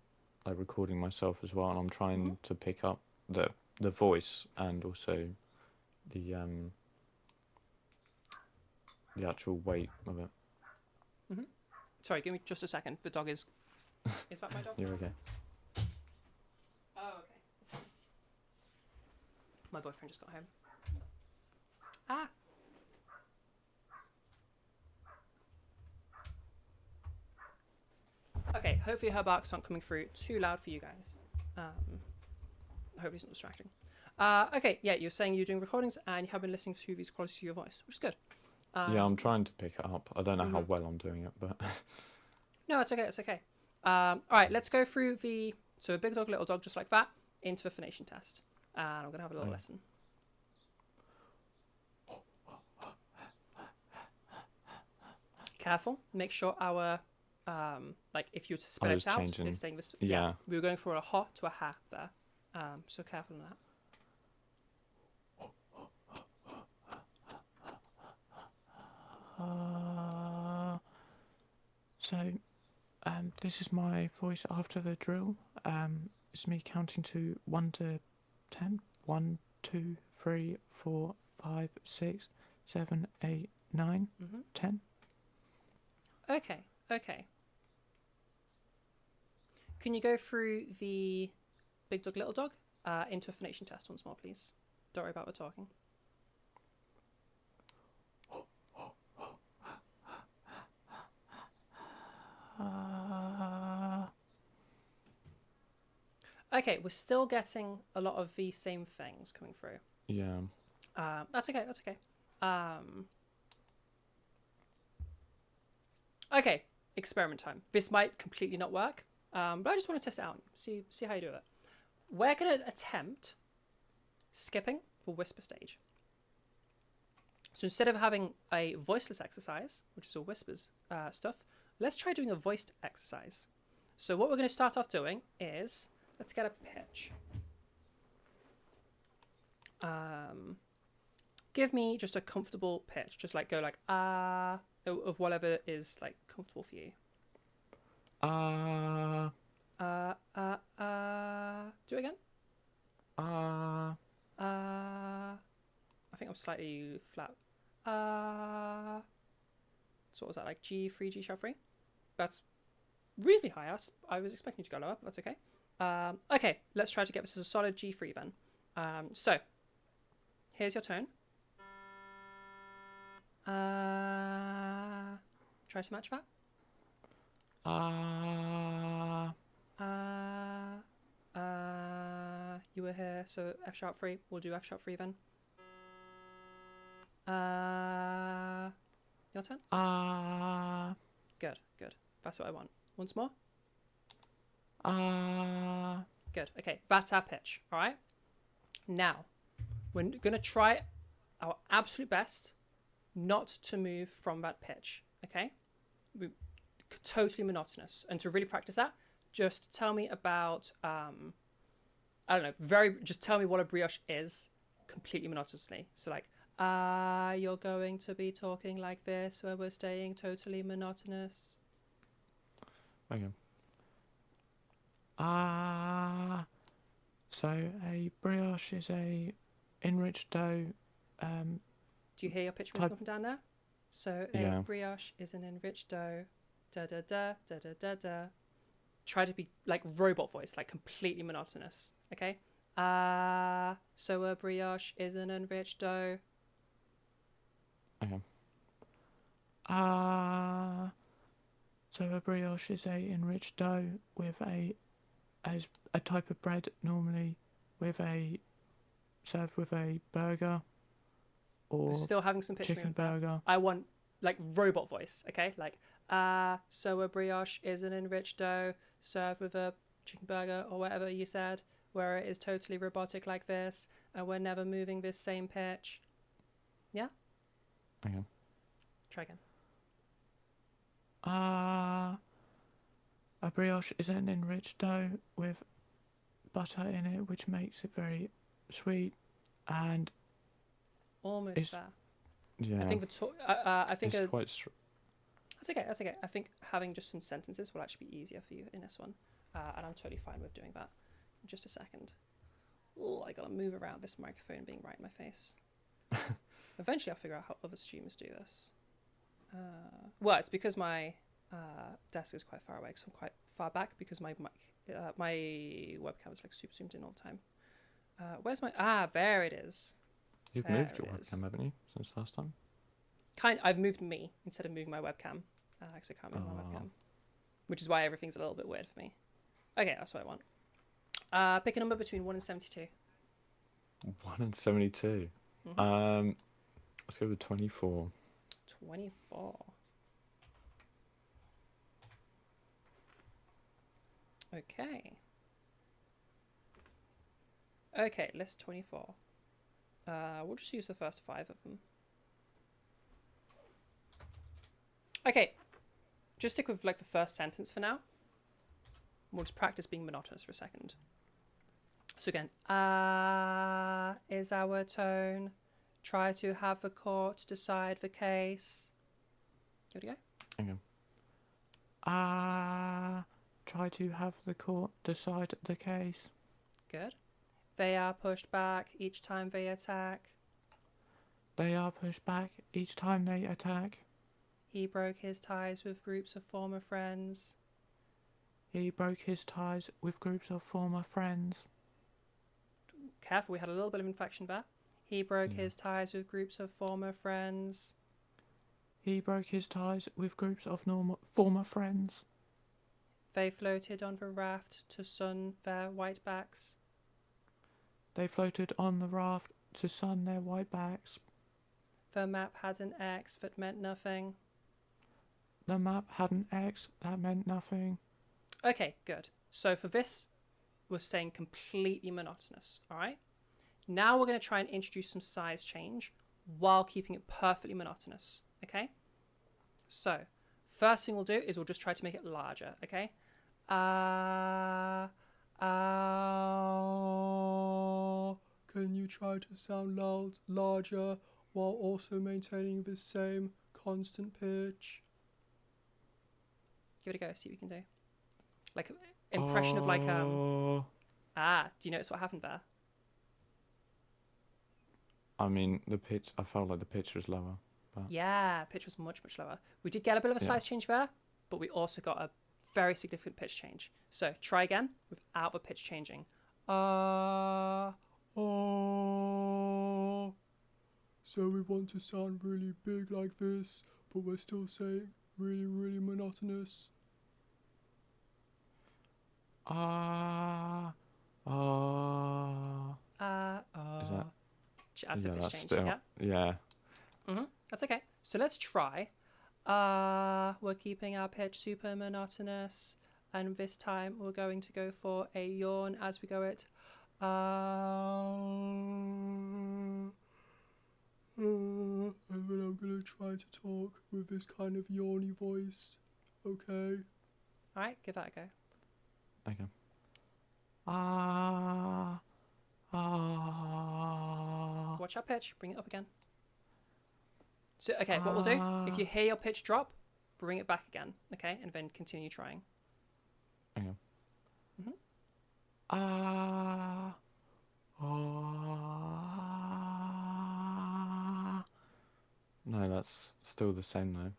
C: like recording myself as well, and I'm trying to pick up the voice and also the actual weight of it.
A: Sorry, give me just a second. The dog is... Is that my dog?
C: You're okay.
A: Oh, okay. It's fine. My boyfriend just got home. Ah! Okay, hopefully her barks aren't coming through too loud for you guys. Hopefully it's not distracting. Okay, yeah, you're saying you're doing recordings and you have been listening to these qualities of your voice, which is good.
C: Yeah, I'm trying to pick it up. I don't know how well I'm doing it, but...
A: No, it's okay, it's okay. All right, let's go through the... So a big dog, little dog, just like that, into the phonation test. And I'm going to have a little lesson. Careful. Make sure our... like, if you were to spell it out,
C: changing.
A: it's saying this...
C: Yeah.
A: We were going from a ha to a ha there. So careful on that.
C: So, this is my voice after the drill. It's me counting to 1 to 10. 1, 2, 3, 4, 5, 6, 7, 8, 9, 10.
A: Okay, okay. Can you go through the big dog, little dog into a phonation test once more, please? Don't worry about the talking. Okay, we're still getting a lot of the same things coming through.
C: Yeah.
A: That's okay, that's okay. Okay, experiment time. This might completely not work, but I just want to test it out, see how you do it. We're going to attempt skipping the whisper stage. So instead of having a voiceless exercise, which is all whispers stuff, let's try doing a voiced exercise. So what we're going to start off doing is, let's get a pitch. Give me just a comfortable pitch, just like go like ah, of whatever is like comfortable for you. Do it again. I think I'm slightly flat. So what was that, like G3, G sharp 3? That's really high. I was expecting you to go lower, but that's okay. Okay, let's try to get this as a solid G3 then. So, here's your tone. Try to match that. You were here, so F sharp 3. We'll do F sharp 3 then. Your turn. Good, good. That's what I want. Once more. Good. Okay, that's our pitch. All right. Now, we're gonna try our absolute best not to move from that pitch. Okay. Totally monotonous. And to really practice that, just tell me about I don't know. Just tell me what a brioche is, completely monotonously. So like, you're going to be talking like this, where we're staying totally monotonous.
C: Okay. So a brioche is a enriched dough.
A: Do you hear your pitch moving up and down there? So a brioche is an enriched dough. Da da da da da da da. Try to be like robot voice, like completely monotonous. Okay. So a brioche is an enriched dough.
C: Okay. So a brioche is a enriched dough with a type of bread, normally with served with a burger or
A: We're still having some pitch
C: chicken
A: movement there.
C: burger.
A: I want like robot voice, okay? Like so a brioche is an enriched dough served with a chicken burger or whatever you said, where it is totally robotic like this, and we're never moving this same pitch. Yeah?
C: Okay.
A: Try again.
C: A brioche is an enriched dough with butter in it, which makes it very sweet, and
A: almost
C: It's-
A: there.
C: Yeah.
A: I think I think
C: it's quite.
A: that's okay. That's okay. I think having just some sentences will actually be easier for you in this one, and I'm totally fine with doing that. In just a second. Oh, I gotta move around this microphone being right in my face. Eventually, I'll figure out how other streamers do this. Well, it's because my desk is quite far away, so I'm quite far back because my my webcam is like super zoomed in all the time. Where's my there it is.
C: You've
A: There
C: moved your
A: it is.
C: webcam, haven't you, since last time?
A: I've moved me instead of moving my webcam, because I can't move my webcam, which is why everything's a little bit weird for me. Okay, that's what I want. Pick a number between 1 and 72.
C: 1 and 72. Let's go with 24.
A: 24. Okay. Okay, list 24. We'll just use the first 5 of them. Okay, just stick with like the first sentence for now. We'll just practice being monotonous for a second. So again, is our tone. Try to have the court decide the case. Here we go.
C: Okay. Try to have the court decide the case.
A: Good. They are pushed back each time they attack.
C: They are pushed back each time they attack.
A: He broke his ties with groups of former friends.
C: He broke his ties with groups of former friends.
A: Careful, we had a little bit of inflection there. He broke his ties with groups of former friends.
C: He broke his ties with groups of former friends.
A: They floated on the raft to sun their white backs.
C: They floated on the raft to sun their white backs.
A: The map had an X that meant nothing.
C: The map had an X that meant nothing.
A: Okay, good. So for this, we're staying completely monotonous, all right? Now we're going to try and introduce some size change while keeping it perfectly monotonous, okay? So, first thing we'll do is we'll just try to make it larger, okay? Can you try to sound larger while also maintaining the same constant pitch? Give it a go, see what you can do. Like, impression of like, do you notice what happened there?
C: I mean, the pitch, I felt like the pitch was lower. But
A: Yeah, pitch was much, much lower. We did get a bit of a size change there, but we also got a very significant pitch change. So try again without the pitch changing. So we want to sound really big like this, but we're still saying really, really monotonous.
C: Is that?
A: Add some pitch
C: that's
A: change,
C: still.
A: yeah?
C: Yeah.
A: That's okay. So let's try. We're keeping our pitch super monotonous, and this time we're going to go for a yawn as we go it. And then I'm gonna try to talk with this kind of yawny voice. Okay. All right, give that a go.
C: Okay.
A: Watch our pitch. Bring it up again. So, okay, what we'll do, if you hear your pitch drop, bring it back again, okay? And then continue trying.
C: Okay. No, that's still the same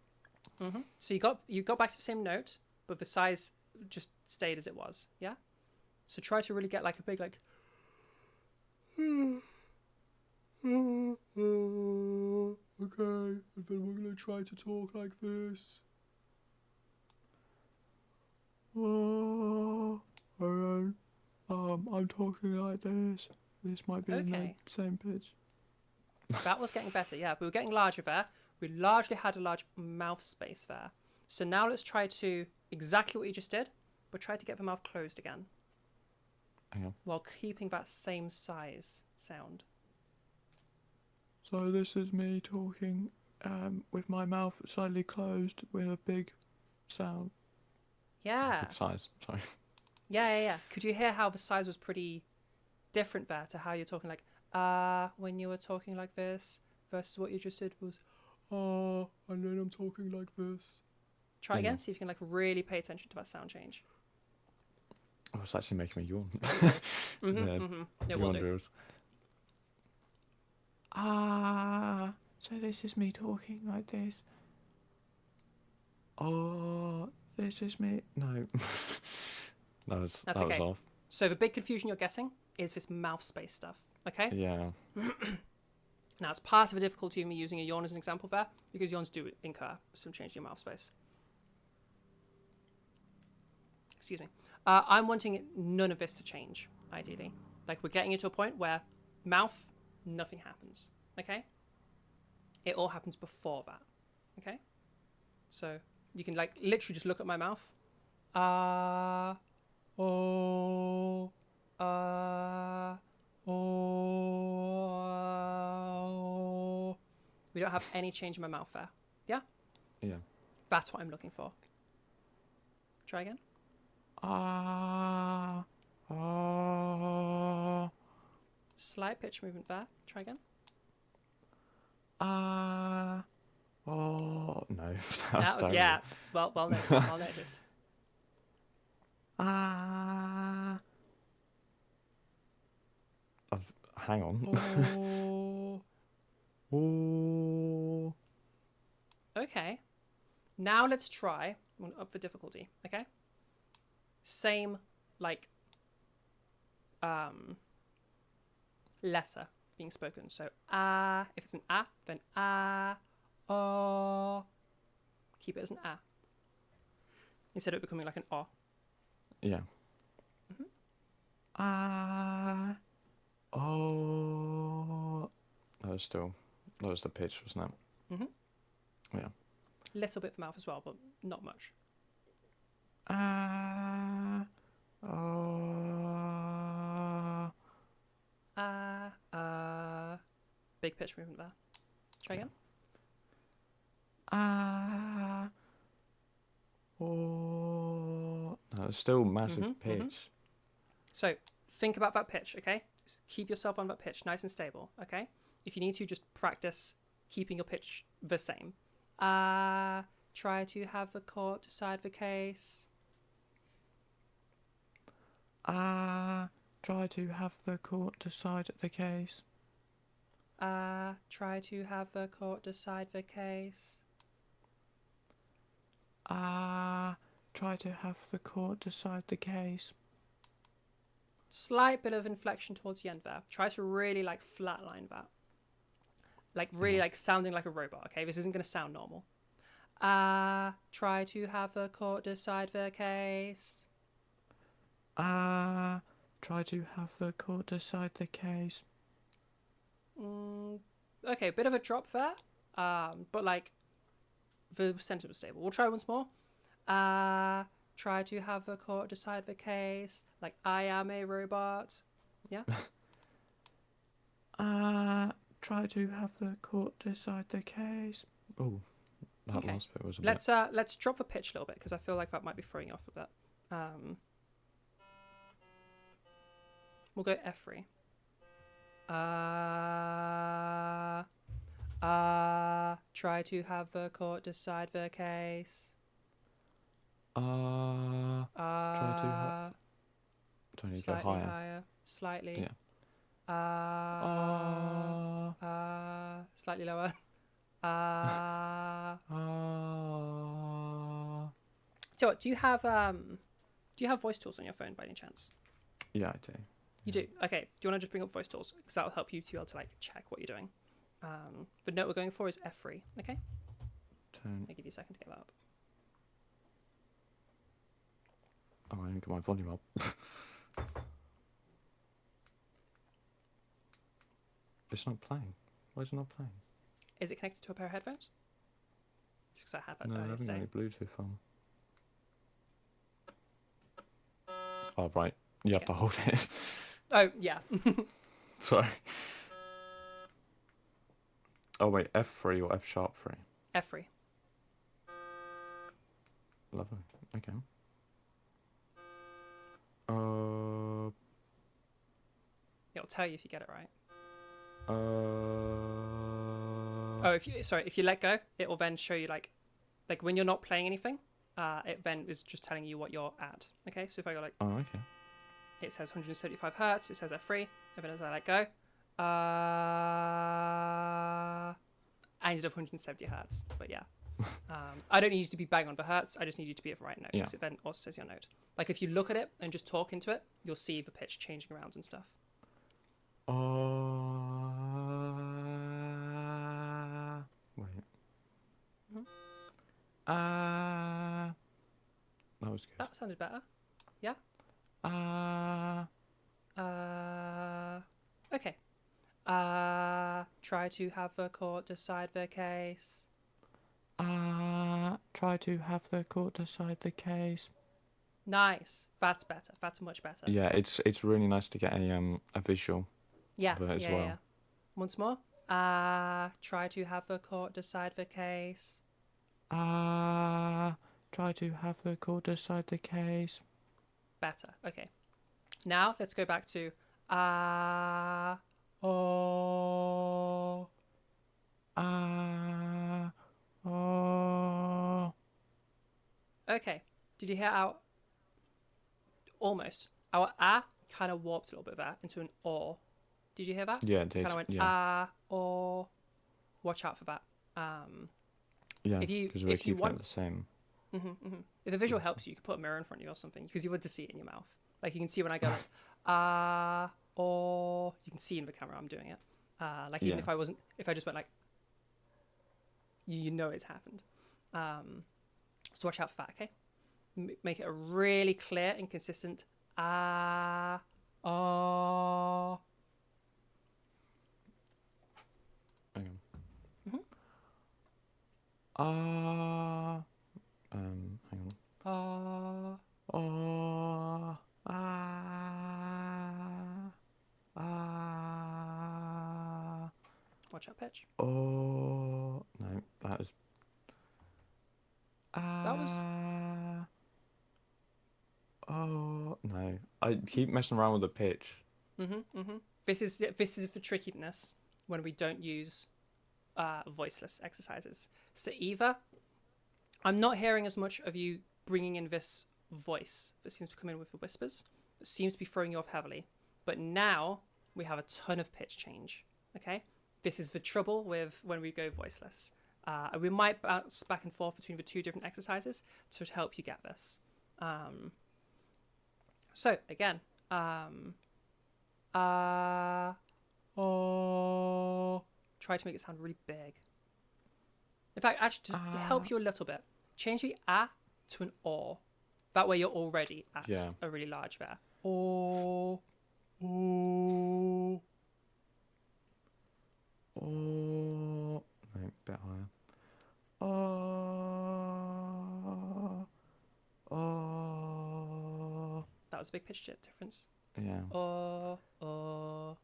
C: though.
A: So you got back to the same note, but the size just stayed as it was, yeah? So try to really get like a big like... Okay, and then we're gonna try to talk like this.
C: Alright. I'm talking like this. This might be in the
A: Okay.
C: same pitch.
A: That was getting better, yeah. But we were getting larger there. We largely had a large mouth space there. So now let's try to exactly what you just did, but try to get the mouth closed again.
C: Okay.
A: While keeping that same size sound.
C: So this is me talking with my mouth slightly closed with a big sound.
A: Yeah.
C: Big size, sorry.
A: Yeah. Could you hear how the size was pretty different there to how you're talking like, when you were talking like this? versus what you just did was, and then I'm talking like this. Try
C: Yeah.
A: again, see if you can like really pay attention to that sound change.
C: Oh, it's actually making me yawn.
A: It will do.
C: Drills. So this is me talking like this. Oh, this is me. No.
A: That's
C: that
A: okay.
C: was off.
A: So the big confusion you're getting is this mouth space stuff, okay?
C: Yeah.
A: Now, it's part of the difficulty of me using a yawn as an example there, because yawns do incur some change in your mouth space. Excuse me. I'm wanting none of this to change, ideally. Like, we're getting it to a point where mouth, nothing happens, okay? It all happens before that, okay? So you can, like, literally just look at my mouth. Oh. We don't have any change in my mouth there. Yeah?
C: Yeah.
A: That's what I'm looking for. Try again. Slight pitch movement there. Try again.
C: No.
A: That was, yeah. Well noticed. Well noticed.
C: Hang on.
A: Oh. Okay. Now let's try. Up the difficulty. Okay. Same, like, letter being spoken. So if it's an then keep it as an instead of it becoming like an o.
C: Yeah. Oh. That was the pitch, wasn't it? Yeah.
A: Little bit for mouth as well, but not much. Big pitch movement there. Try again.
C: Oh. No, it's still massive pitch.
A: So think about that pitch, okay? Just keep yourself on that pitch, nice and stable, okay? If you need to, just practice keeping your pitch the same. Try to have the court decide the case.
C: Try to have the court decide the case.
A: Try to have the court decide the case.
C: Try to have the court decide the case.
A: Slight bit of inflection towards the end there. Try to really like flatline that. Like really like sounding like a robot, okay? This isn't going to sound normal. Try to have the court decide the case.
C: Try to have the court decide the case.
A: Okay, bit of a drop there. But like the sentence was stable. We'll try once more. Try to have the court decide the case. Like, I am a robot. Yeah?
C: Try to have the court decide the case. Oh, that
A: Okay.
C: last bit was a bit...
A: Let's drop the pitch a little bit, because I feel like that might be throwing you off a bit. We'll go F3. Try to have the court decide the case.
C: Try to have... Do I need to go
A: Slightly
C: higher?
A: higher. Slightly.
C: Yeah.
A: Slightly lower. So what, do you have voice tools on your phone by any chance?
C: Yeah, I do.
A: You do? Okay. Do you want to just bring up voice tools? Because that'll help you to be able to like check what you're doing. The note we're going for is F3. Okay?
C: Turn...
A: I'll give you a second to get that up.
C: Oh, I didn't get my volume up. It's not playing. Why is it not playing?
A: Is it connected to a pair of headphones? Just because I had that
C: No, I
A: earlier
C: haven't
A: today.
C: got any Bluetooth on. Oh, right. You have to hold it.
A: Oh, yeah.
C: Sorry. Oh, wait. F3 or F sharp 3?
A: F3.
C: Lovely. Okay.
A: It'll tell you if you get it right. Oh, if you let go, it will then show you like when you're not playing anything, it then is just telling you what you're at. Okay, so if I go like,
C: Oh, okay.
A: it says 175 hertz, it says F3, and then as I let go, I ended up 170 hertz. But yeah, I don't need you to be bang on the hertz. I just need you to be at the right note.
C: Yeah.
A: Because it then also says your note. Like if you look at it and just talk into it, you'll see the pitch changing around and stuff.
C: Wait.
A: Mhm.
C: That was good.
A: That sounded better. Yeah. Okay. Try to have the court decide the case.
C: Try to have the court decide the case.
A: Nice. That's better. That's much better.
C: Yeah, it's really nice to get a visual
A: Yeah.
C: of it as
A: yeah,
C: well.
A: yeah. Once more. Try to have the court decide the case.
C: Try to have the court decide the case.
A: Better. Okay. Now let's go back to oh.
C: Oh.
A: Okay. Did you hear our almost our kind of warped a little bit there into an or? Did you hear that?
C: Yeah, it did.
A: Kind of went
C: Yeah.
A: or. Watch out for that.
C: Yeah,
A: if you
C: because we're
A: if you
C: keeping
A: want
C: it the same.
A: If the visual helps you, you can put a mirror in front of you or something because you want to see it in your mouth. Like you can see when I go like or you can see in the camera I'm doing it. Like even
C: Yeah.
A: if I just went like, you know it's happened. So watch out for that, okay? Make it a really clear and consistent oh.
C: Hang on.
A: Mhm.
C: Hang on.
A: Oh.
C: Oh.
A: Watch out pitch.
C: Oh. No, that was.
A: That was
C: Oh no! I keep messing around with the pitch.
A: This is the trickiness when we don't use voiceless exercises. So either I'm not hearing as much of you bringing in this voice that seems to come in with the whispers. That seems to be throwing you off heavily. But now we have a ton of pitch change. Okay, this is the trouble with when we go voiceless. We might bounce back and forth between the two different exercises to help you get this. So again, oh, try to make it sound really big. In fact, actually, just to help you a little bit, change the to an or. That way, you're already at a really large there. Oh, oh,
C: oh. No, a bit higher. Oh. Oh.
A: That was a big pitch difference.
C: Yeah.
A: Oh, oh.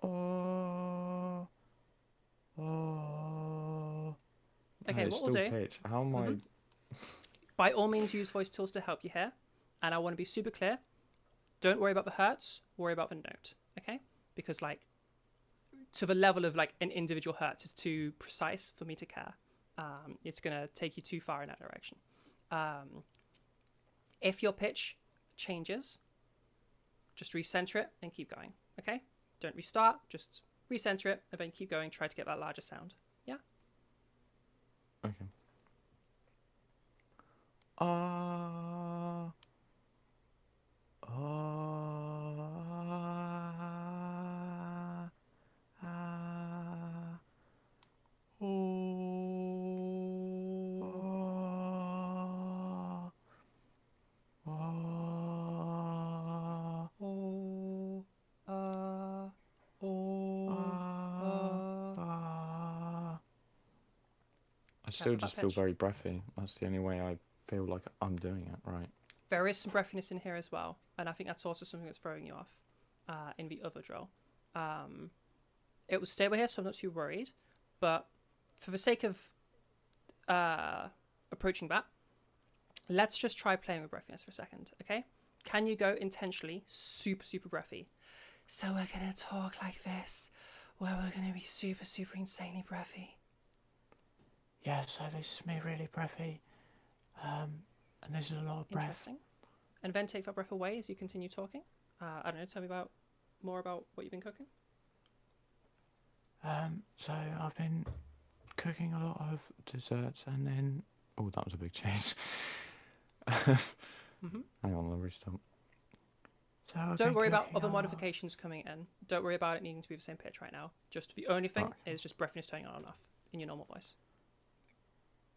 C: Oh. Oh.
A: Okay,
C: No,
A: what we'll do.
C: Pitch. How am I?
A: By all means, use voice tools to help you here. And I want to be super clear. Don't worry about the hertz. Worry about the note. Okay? Because like, to the level of like an individual hertz is too precise for me to care. It's gonna take you too far in that direction. If your pitch changes, just recenter it and keep going. Okay? Don't restart. Just recenter it and then keep going. Try to get that larger sound. Yeah.
C: Okay. I still just feel very breathy. That's the only way I feel like I'm doing it right.
A: There is some breathiness in here as well, and I think that's also something that's throwing you off in the other drill. It will stay with here, so I'm not too worried. But for the sake of approaching that, let's just try playing with breathiness for a second, okay? Can you go intentionally super, super breathy? So we're going to talk like this. where we're going to be super, super insanely breathy.
C: Yeah, so this is me really breathy. And there's a lot of breath.
A: Interesting. And then take that breath away as you continue talking. I don't know, tell me more about what you've been cooking.
C: So I've been cooking a lot of desserts and then... Oh, that was a big change.
A: Mm-hmm.
C: Hang on, let me restart. So I've
A: Don't
C: been
A: worry about
C: cooking
A: other
C: a lot.
A: modifications coming in. Don't worry about it needing to be the same pitch right now. Just the only thing
C: Okay.
A: is just breathiness turning on and off in your normal voice.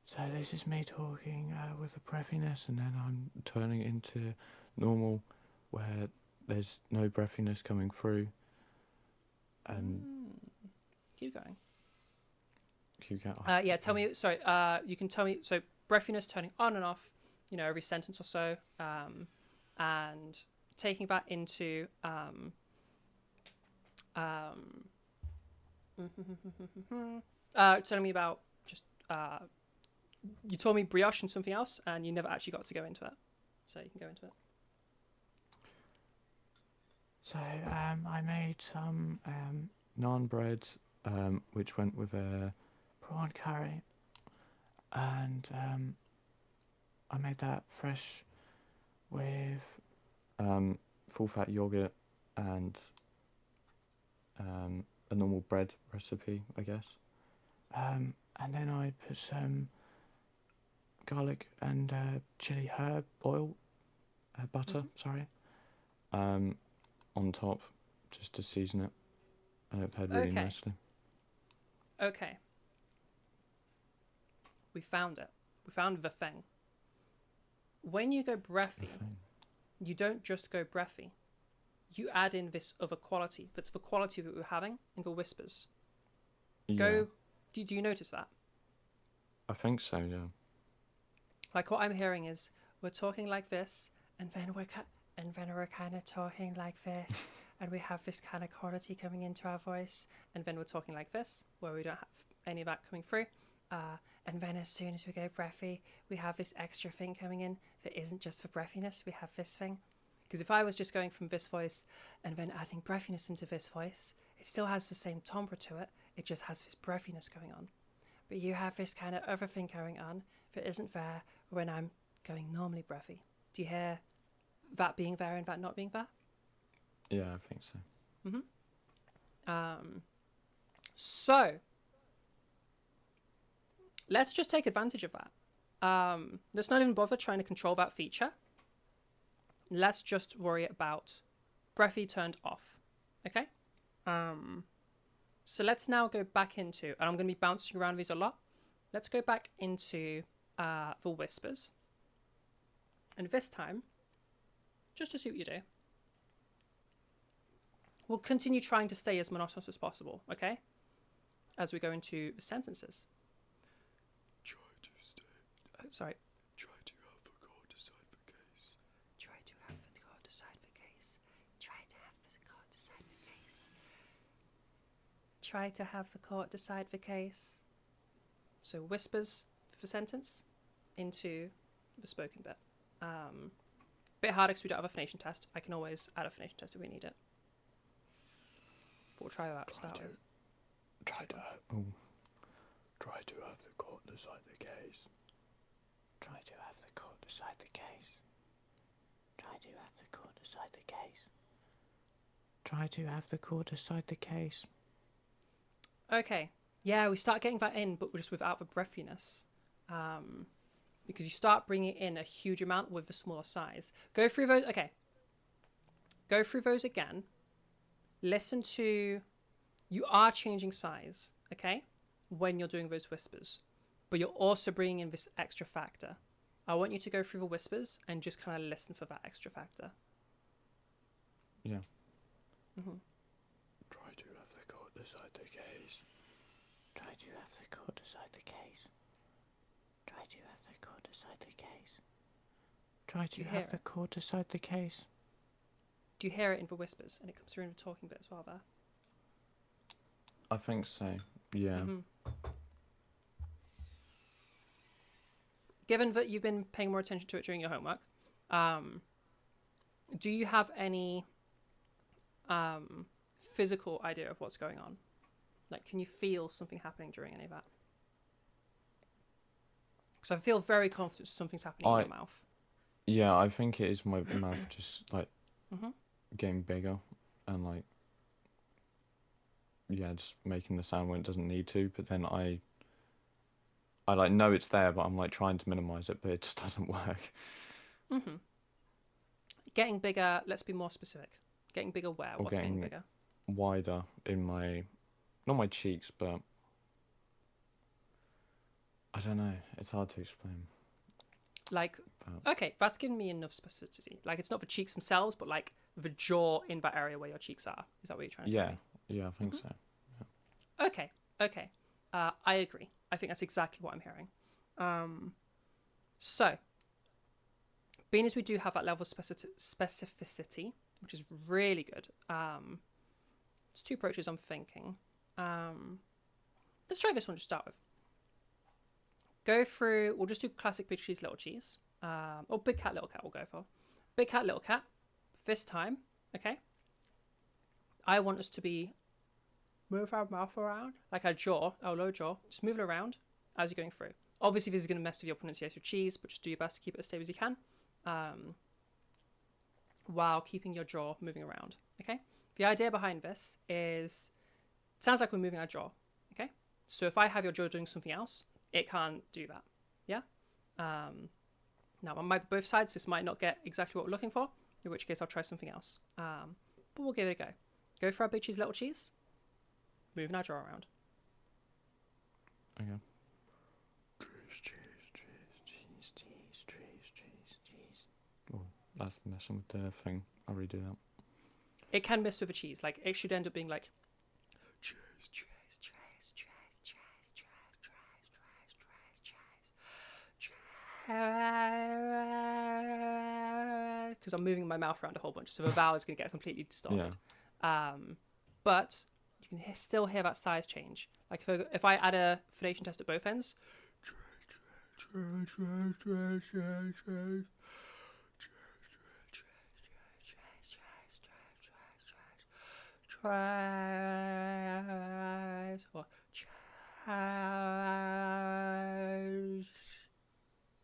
C: So this is me talking with a breathiness, and then I'm turning into normal, where there's no breathiness coming through. And
A: Keep going.
C: you get.
A: Yeah, tell me. Sorry. You can tell me. So breathiness turning on and off. You know, every sentence or so, and taking that into telling me about just you told me brioche and something else, and you never actually got to go into it. So you can go into it.
C: So I made some naan bread, which went with a prawn curry, and I made that fresh with full fat yogurt and a normal bread recipe, I guess. And then I put some garlic and chili herb oil, butter, sorry, on top, just to season it, and it paired really
A: Okay.
C: nicely.
A: Okay. We found it. We found the thing. When you go breathy, you don't just go breathy. You add in this other quality. That's the quality that we're having in the whispers.
C: Yeah,
A: Go. Do you notice that?
C: I think so, yeah.
A: Like what I'm hearing is we're talking like this, and then we're kind of talking like this, and we have this kind of quality coming into our voice, and then we're talking like this, where we don't have any of that coming through. And then as soon as we go breathy, we have this extra thing coming in that isn't just for breathiness. We have this thing. Because if I was just going from this voice and then adding breathiness into this voice, it still has the same timbre to it. It just has this breathiness going on. But you have this kind of other thing going on that isn't there when I'm going normally breathy. Do you hear that being there and that not being there?
C: Yeah, I think so.
A: So let's just take advantage of that. Let's not even bother trying to control that feature. Let's just worry about breathy turned off. Okay? So let's now go back into, and I'm going to be bouncing around these a lot. Let's go back into the whispers. And this time, just to see what you do, we'll continue trying to stay as monotonous as possible, okay? As we go into the sentences.
D: Try to stay.
A: Sorry.
D: Try to have the court decide the case.
A: Try to have the court decide the case. Try to have the court decide the case. Try to have the court decide the case. So whispers for the sentence into the spoken bit. Bit harder because we don't have a phonation test. I can always add a phonation test if we need it. But we'll try that to start with.
D: Try to have the court decide the case.
C: Try to have the court decide the case. Try to have the court decide the case. Try to have the court decide the case.
A: Okay. Yeah, we start getting that in, but just without the breathiness. Because you start bringing in a huge amount with the smaller size. Go through those. Okay. Go through those again. Listen to... You are changing size, okay? When you're doing those whispers. But you're also bringing in this extra factor. I want you to go through the whispers and just kind of listen for that extra factor.
C: Yeah.
A: Mm-hmm.
D: Try to have the court decide the case.
C: Try to have the court decide the case. Try to have the court decide the case. Try to have the court decide the case.
A: Do you hear it in the whispers? And it comes through in the talking bit as well there.
C: I think so, yeah.
A: Mm-hmm. Given that you've been paying more attention to it during your homework, do you have any physical idea of what's going on? Like, can you feel something happening during any of that? Because I feel very confident something's happening in
C: I
A: your mouth.
C: Yeah, I think it is my mouth just like
A: Mm-hmm.
C: getting bigger and like yeah, just making the sound when it doesn't need to. But then I like know it's there, but I'm like trying to minimize it, but it just doesn't work.
A: Mm-hmm. Getting bigger. Let's be more specific. Getting bigger where?
C: Or
A: What's getting
C: getting
A: bigger?
C: wider in my not my cheeks, but I don't know. It's hard to explain.
A: Like,
C: But
A: okay, that's giving me enough specificity. Like, it's not the cheeks themselves, but like the jaw in that area where your cheeks are. Is that what you're trying to tell
C: yeah,
A: me?
C: yeah, I think
A: Mhm.
C: so.
A: Okay, okay. I agree. I think that's exactly what I'm hearing. So, being as we do have that level of specificity, which is really good, there's two approaches I'm thinking. Let's try this one to start with. Go through, we'll just do classic big cheese, little cheese. Or big cat, little cat, we'll go for. Big cat, little cat. This time, okay? I want us to be move our mouth around, like our jaw, our lower jaw. Just move it around as you're going through. Obviously, this is going to mess with your pronunciation of cheese, but just do your best to keep it as stable as you can, while keeping your jaw moving around. Okay. The idea behind this is, it sounds like we're moving our jaw. Okay. So if I have your jaw doing something else, it can't do that. Yeah. Now on both sides, this might not get exactly what we're looking for. In which case, I'll try something else. But we'll give it a go. Go for our big cheese, little cheese. Moving our jaw around.
C: Okay. Oh, that's messing with the thing. I'll redo that.
A: It can miss with a cheese. Like, it should end up being like cheese, cheese, cheese, cheese, cheese, cheese, cheese, cheese, because I'm moving my mouth around a whole bunch, so the vowel is going to get completely distorted. But you can still hear that size change. Like if I add a phonation test at both ends, tries or tries.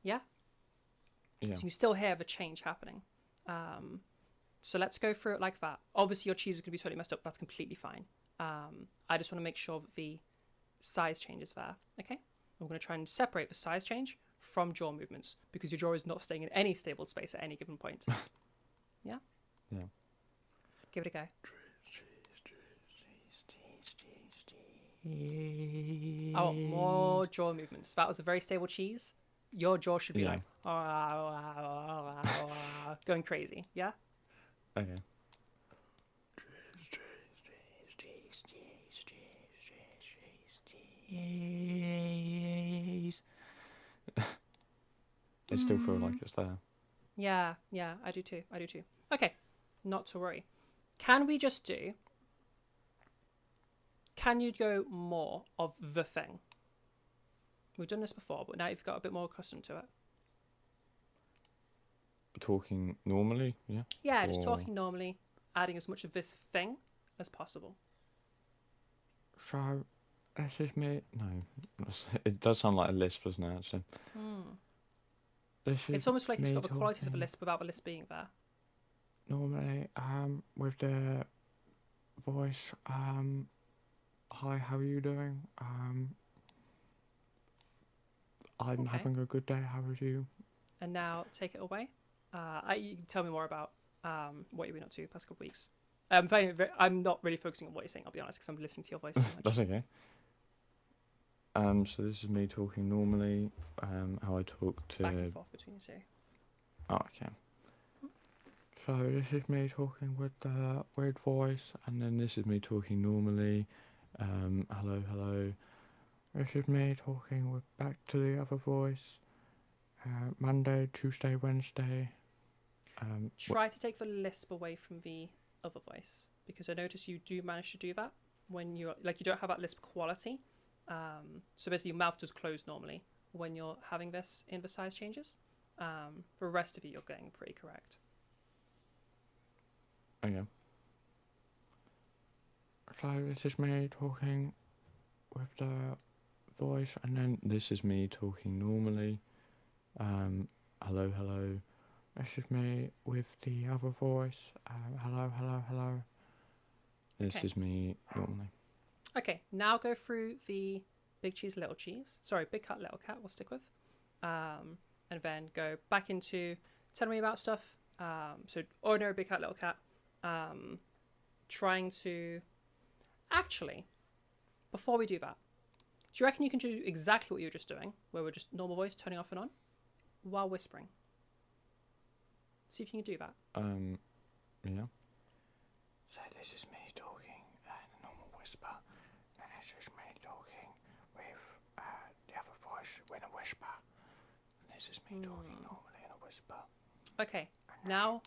A: Yeah?
C: Yeah.
A: So you can still hear the change happening. So let's go through it like that. Obviously, your cheese is going to be totally messed up. That's completely fine. I just want to make sure that the size change is there. Okay? I'm going to try and separate the size change from jaw movements because your jaw is not staying in any stable space at any given point. Yeah?
C: Yeah.
A: Give it a go. I want more jaw movements. That was a very stable cheese. Your jaw should be
C: Yeah.
A: like going crazy. Yeah?
C: Okay. It still feels like it's there.
A: Yeah, I do too. Okay, not to worry. Can we just do... Can you go more of the thing? We've done this before, but now you've got a bit more accustomed to it.
C: Talking normally, yeah?
A: Yeah, just
C: Or-
A: talking normally, adding as much of this thing as possible.
C: So, this is me. No, it does sound like a lisp, doesn't it? Actually, this is
A: It's almost like it's
C: me
A: got the qualities of a
C: talking
A: lisp without the lisp being there.
C: normally. With the voice. Hi, how are you doing? I'm
A: Okay.
C: having a good day. How are you?
A: And now take it away. You can tell me more about what you've been up to the past couple of weeks. I'm not really focusing on what you're saying, I'll be honest, because I'm listening to your voice so much.
C: That's okay. So this is me talking normally. How I talk to.
A: Back and forth between you two.
C: Oh, okay. So this is me talking with the weird voice, and then this is me talking normally. Hello, hello. This is me talking with back to the other voice. Monday, Tuesday, Wednesday.
A: Try to take the lisp away from the other voice, because I notice you do manage to do that when you're like, you don't have that lisp quality. So basically your mouth does close normally when you're having this in the size changes. For the rest of you, you're getting pretty correct.
C: Okay. So this is me talking with the voice, and then this is me talking normally. Hello, hello. This is me with the other voice. Hello, hello, hello. This
A: Okay.
C: is me normally.
A: Okay, now go through the big cheese, little cheese. Sorry, big cat, little cat. We'll stick with, and then go back into telling me about stuff. So ordinary big cat, little cat. Trying to actually, before we do that, do you reckon you can do exactly what you were just doing, where we're just normal voice turning off and on, while whispering? See if you can do that.
C: Yeah.
D: So this is me talking in a normal whisper, and this is me talking with the other voice in a whisper. And this is me talking normally in a whisper.
A: Okay, now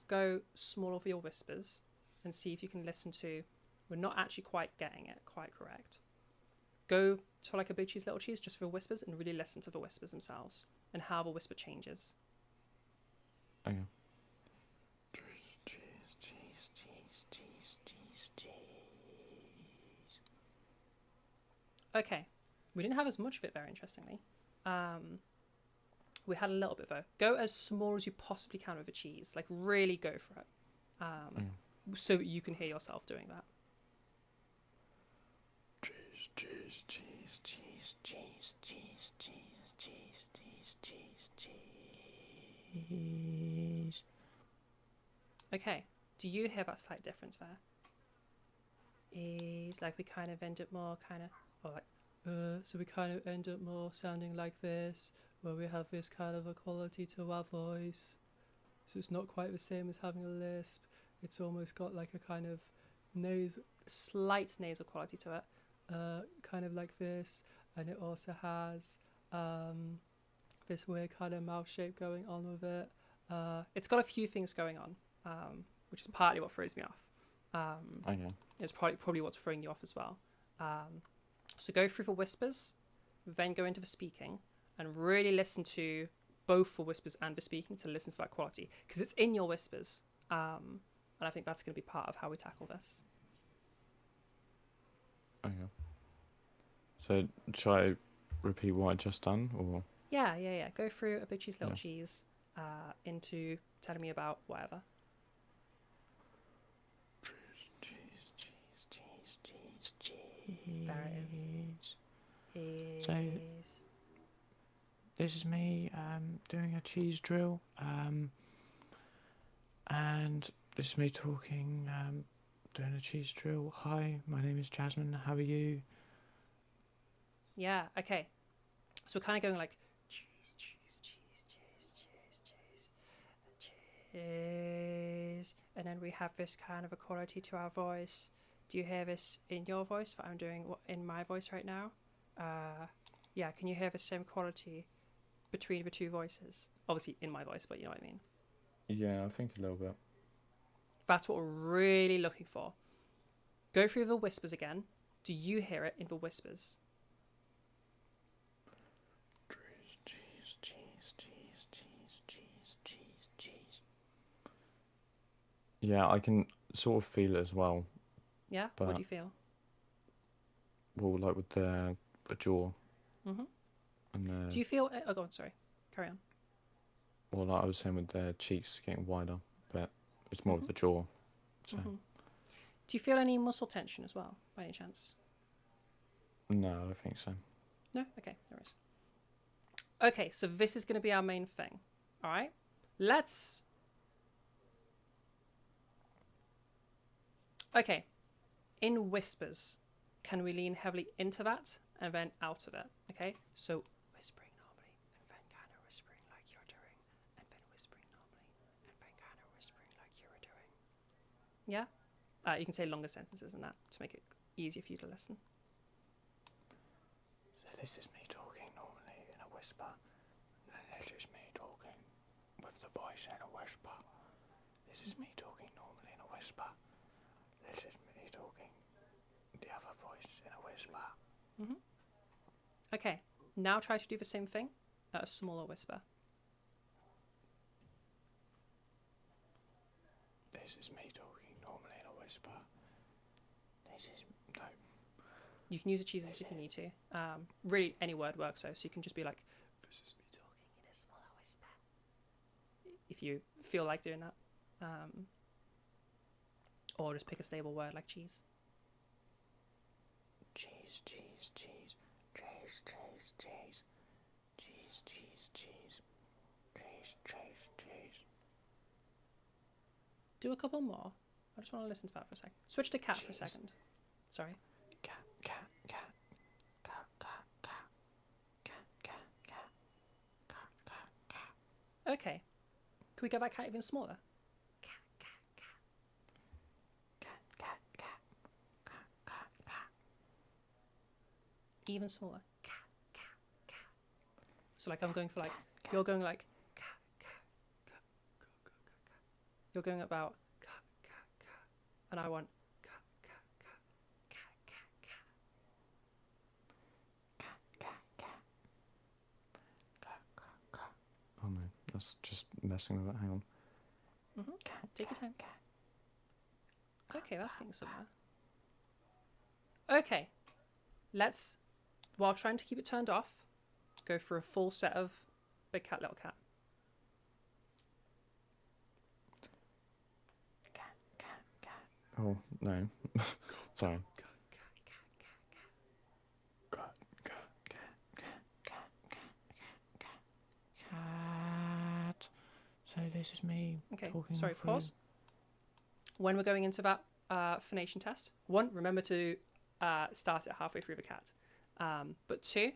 A: go smaller for your whispers and see if you can listen to. We're not actually quite getting it quite correct. Go to like a big cheese, little cheese, just for whispers, and really listen to the whispers themselves and how the whisper changes.
C: Okay.
D: Cheese, cheese, cheese, cheese, cheese, cheese.
A: Okay, we didn't have as much of it, very interestingly. We had a little bit though. Go as small as you possibly can with a cheese. Like really go for it. So that you can hear yourself doing that.
D: Cheese, cheese, cheese, cheese, cheese, cheese, cheese, cheese, cheese, cheese, cheese.
A: Okay, do you hear that slight difference there? Is like we kind of end up more kind of, or like, so we kind of end up more sounding like this, where we have this kind of a quality to our voice. So it's not quite the same as having a lisp. It's almost got like a kind of slight nasal quality to it, kind of like this, and it also has this weird kind of mouth shape going on with it. It's got a few things going on, which is partly what throws me off.
C: Okay.
A: It's probably what's throwing you off as well. So go through the whispers, then go into the speaking, and really listen to both the whispers and the speaking to listen for that quality, because it's in your whispers. And I think that's going to be part of how we tackle this.
C: Okay. So shall I repeat what I just done, or?
A: Yeah. Go through a big cheese, little
C: Yeah.
A: cheese, into telling me about whatever.
D: Cheese, cheese, cheese, cheese, cheese.
A: There it is.
C: So this is me doing a cheese drill, and this is me talking, doing a cheese drill. Hi, my name is Jasmine. How are you?
A: Yeah, okay. So we're kind of going like cheese, cheese, cheese, cheese, cheese, cheese, cheese. And then we have this kind of a quality to our voice. Do you hear this in your voice that I'm doing in my voice right now? Yeah, can you hear the same quality between the two voices? Obviously in my voice, but you know what I mean.
C: Yeah, I think a little bit.
A: That's what we're really looking for. Go through the whispers again. Do you hear it in the whispers?
D: Cheese, cheese, cheese, cheese, cheese, cheese, cheese.
C: Yeah, I can sort of feel it as well.
A: Yeah?
C: But,
A: What do you feel?
C: well, like with the jaw.
A: Mm-hmm.
C: And the,
A: Do you feel... Oh, go on, sorry. Carry on.
C: well, like I was saying with the cheeks getting wider, but it's more with the jaw. So,
A: Mm-hmm. Do you feel any muscle tension as well, by any chance?
C: no, I don't think so.
A: No? Okay, there is. Okay, so this is going to be our main thing. All right? Let's... Okay. In whispers, can we lean heavily into that and then out of it? Okay? So whispering normally and then kind of whispering like you're doing, and then whispering normally and then kind of whispering like you were doing. Yeah? You can say longer sentences than that to make it easier for you to listen.
D: So this is me talking normally in a whisper, and this is me talking with the voice in a whisper. This is me talking normally in a whisper. This is me talking the other voice in a whisper.
A: Mm-hmm. Okay, now try to do the same thing at a smaller whisper.
D: This is me talking normally in a whisper. This is... No.
A: You can use the cheeses if you need to. Really, any word works though, so you can just be like, "This is me talking in a smaller whisper," if you feel like doing that. Or just pick a stable word like cheese.
D: Cheese, cheese, cheese, cheese, cheese, cheese, cheese, cheese, cheese, cheese, cheese, cheese.
A: Do a couple more. I just want to listen to that for a second. Switch to cat for a
D: Cheese.
A: second. Sorry.
D: Cat, cat, cat, cat, cat, cat, cat, cat, cat, cat, cat, cat.
A: Okay. Can we get that cat even smaller?
D: Cat, cat, cat, cat, cat, cat.
A: Even smaller. Cat, cat, cat. So like I'm going for like, you're going like, cat, cat, cat, cat, cat, cat, cat. You're going about cat, cat, cat. And I want cat, cat, cat, cat, cat, cat.
C: Oh no, that's just messing with it. Hang on.
A: Take your time. Okay, that's getting somewhere. Okay, let's, while trying to keep it turned off, go for a full set of big cat, little cat.
C: Oh no, sorry.
D: Cat. So this is me
A: Okay,
D: talking
A: sorry,
D: through.
A: pause. When we're going into that phonation test, one, remember to start it halfway through the cat. But two,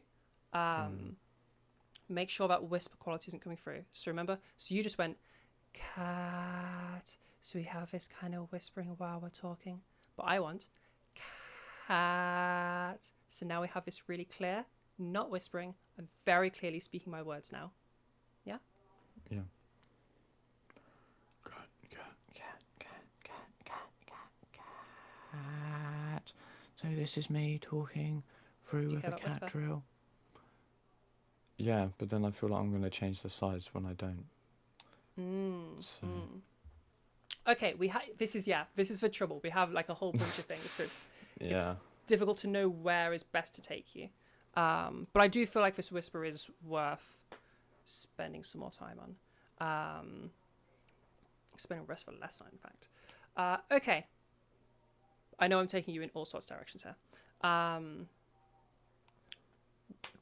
A: make sure that whisper quality isn't coming through. So remember, so you just went, cat. So we have this kind of whispering while we're talking. But I want, cat. So now we have this really clear, not whispering. I'm very clearly speaking my words now. Yeah?
C: Yeah.
D: Cat. So this is me talking through
A: Do you
D: with
A: hear
D: a
A: that
D: cat
A: whisper?
D: drill.
C: Yeah, but then I feel like I'm going to change the size when I don't. So,
A: Okay, this is the trouble. We have like a whole bunch of things, so it's
C: yeah.
A: difficult to know where is best to take you. But I do feel like this whisper is worth spending some more time on. Spending the rest of the lesson, in fact. Okay. I know I'm taking you in all sorts of directions here.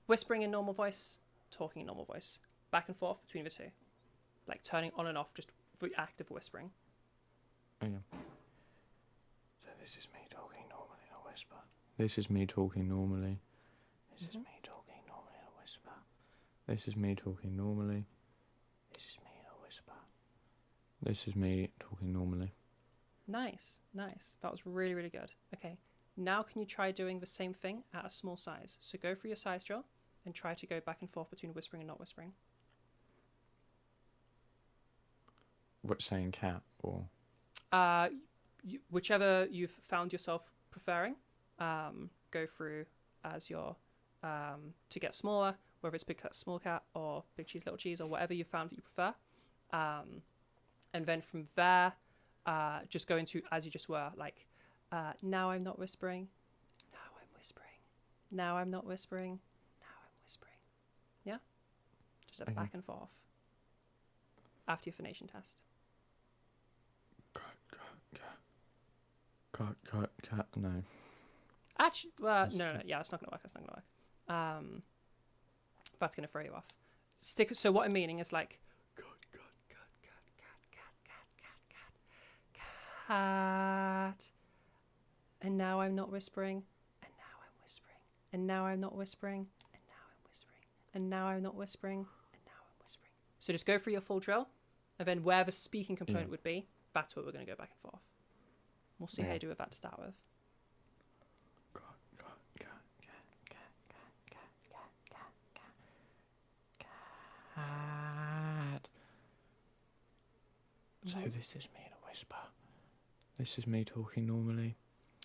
A: Whispering in normal voice, talking in normal voice. Back and forth between the two. Like turning on and off, just the act of whispering.
C: Oh, yeah.
D: So this is me talking normally in a whisper.
C: This is me talking normally.
D: This is me talking normally in a whisper.
C: This is me talking normally.
D: This is me in a whisper.
C: This is me talking normally.
A: Nice, nice. That was really, really good. Okay, now can you try doing the same thing at a small size? So go for your size drill and try to go back and forth between whispering and not whispering.
C: What, saying cat or?
A: Whichever you've found yourself preferring, go through as your to get smaller, whether it's big cat, small cat, or big cheese, little cheese, or whatever you found that you prefer. And then from there, just go into as you just were, like now I'm not whispering, now I'm whispering, now I'm not whispering, now I'm whispering. Yeah, just a back and forth after your phonation test.
C: Cat, no.
A: Actually, well, no, yeah, it's not gonna work. That's not gonna work. That's gonna throw you off. So what I'm meaning is like, cat, and now I'm not whispering, and now I'm whispering, and now I'm not whispering, and now I'm whispering, and now I'm not whispering, and now I'm whispering. So just go through your full drill, and then where the speaking component would be, that's where we're gonna go back and forth. We'll see how you do with that to start with.
D: Cat. So this is me in a whisper.
C: This is me talking normally.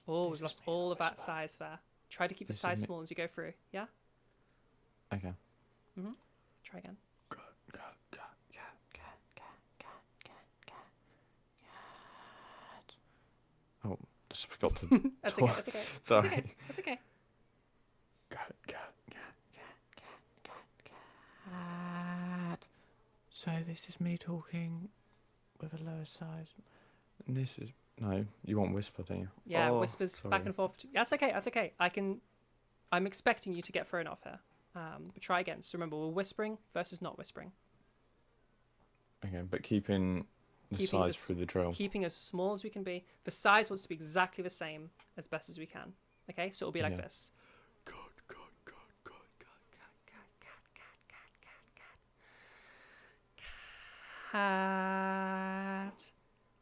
A: Oh,
D: This
A: we've
D: is
A: lost
D: me in a
A: all of that
D: whisper.
A: size there. Try to keep the
C: This is
A: size
C: me-
A: small as you go through. Yeah?
C: Okay.
A: Try again.
C: Oh, just forgot to.
A: That's okay, that's okay.
C: Sorry.
A: That's okay. That's okay.
C: So this is me talking with a lower size. And this is no. You want whisper, don't you?
A: Yeah,
C: Oh,
A: whispers
C: sorry.
A: back and forth. That's okay. That's okay. I'm expecting you to get thrown off here. But try again. So remember, we're whispering versus not whispering.
C: Okay, but keeping the
A: Keeping
C: size
A: this-
C: through the drill.
A: Keeping as small as we can be. The size wants to be exactly the same as best as we can. Okay, so it'll be like
C: Yeah.
A: this. Cat.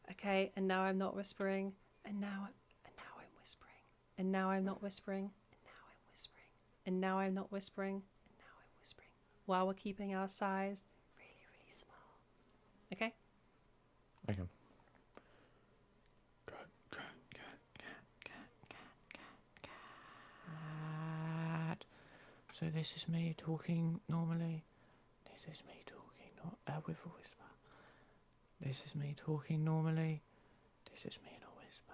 A: Okay, and now I'm not whispering, and now I'm whispering, and now I'm not whispering, and now I'm whispering, and now I'm not whispering, and now I'm whispering. While we're keeping our size really, really small. Okay.
C: Okay. Cat. So this is me talking normally. This is me talking with a whisper. This is me talking normally. This is me in a whisper.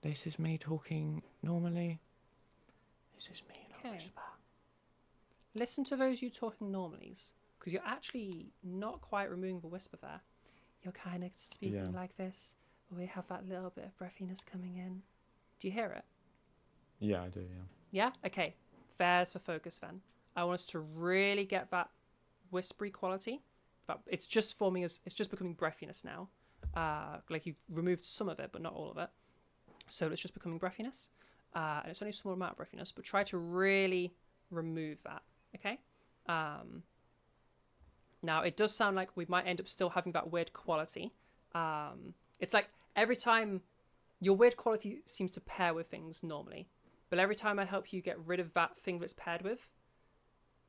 C: This is me talking normally. This is me in a
A: Okay.
C: whisper.
A: Listen to those you talking normalies, because you're actually not quite removing the whisper there. You're kind of speaking
C: Yeah.
A: like this, but we have that little bit of breathiness coming in. Do you hear it?
C: Yeah, I do. Yeah.
A: Yeah? Okay. There's the focus then. I want us to really get that whispery quality. But it's just forming as it's just becoming breathiness now. Like you removed some of it, but not all of it. So it's just becoming breathiness. And it's only a small amount of breathiness, but try to really remove that. Okay? Now, it does sound like we might end up still having that weird quality. It's like every time your weird quality seems to pair with things normally, but every time I help you get rid of that thing that's paired with,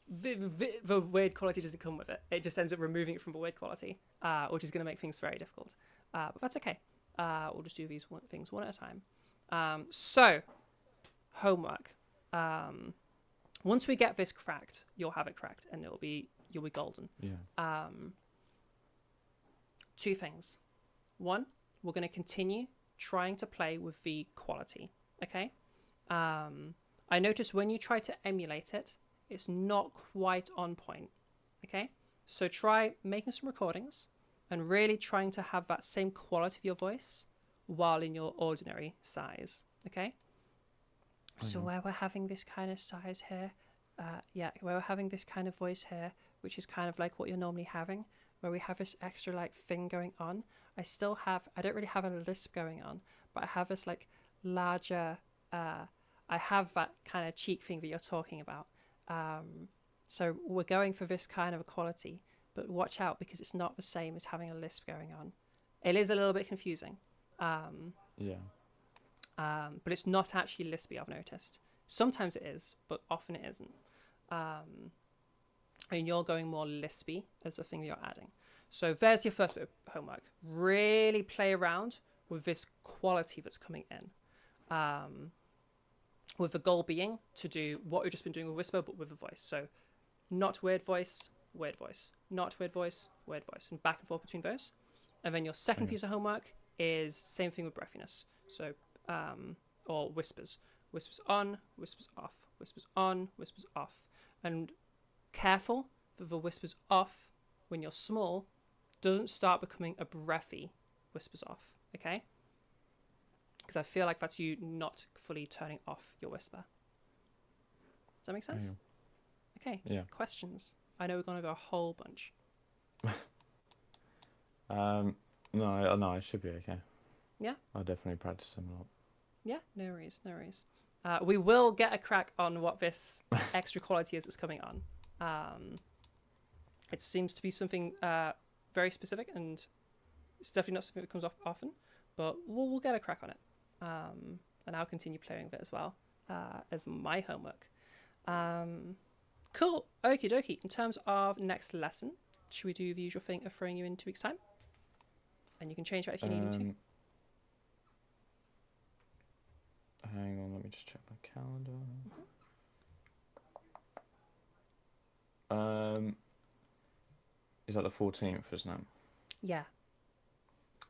A: the weird quality doesn't come with it. It just ends up removing it from the weird quality, which is going to make things very difficult. But that's okay. We'll just do these things one at a time. So, homework. Once we get this cracked, you'll have it cracked, and you'll be golden.
C: Yeah.
A: Two things. One, we're going to continue trying to play with the quality. Okay. I noticed when you try to emulate it, it's not quite on point. Okay. So try making some recordings and really trying to have that same quality of your voice while in your ordinary size. Okay. So where we're having this kind of size here, where we're having this kind of voice here, which is kind of like what you're normally having, where we have this extra like thing going on. I don't really have a lisp going on, but I have this like larger, I have that kind of cheek thing that you're talking about. So we're going for this kind of a quality, but watch out because it's not the same as having a lisp going on. It is a little bit confusing.
C: Yeah.
A: But it's not actually lispy, I've noticed. Sometimes it is, but often it isn't. And you're going more lispy as the thing you're adding. So there's your first bit of homework. Really play around with this quality that's coming in. With the goal being to do what we've just been doing with whisper, but with a voice. So not weird voice, weird voice. Not weird voice, weird voice. And back and forth between those. And then your second piece of homework is same thing with breathiness. So, or whispers. Whispers on, whispers off. Whispers on, whispers off. And careful that the whispers off, when you're small, doesn't start becoming a breathy whispers off. Okay? Because I feel like that's you not fully turning off your whisper. Does that make sense?
C: Yeah.
A: Okay.
C: Yeah.
A: Questions? I know we're going to go a whole bunch.
C: No, it should be okay.
A: Yeah?
C: I'll definitely practice them a lot.
A: Yeah, no worries, no worries. We will get a crack on what this extra quality is that's coming on. It seems to be something very specific, and it's definitely not something that comes up often, but we'll get a crack on it. And I'll continue playing with it as well as my homework. Cool, okie dokie. In terms of next lesson, should we do the usual thing of throwing you in 2 weeks' time? And you can change that if you need to.
C: Hang on, let me just check my calendar. Is that the 14th, isn't it?
A: Yeah.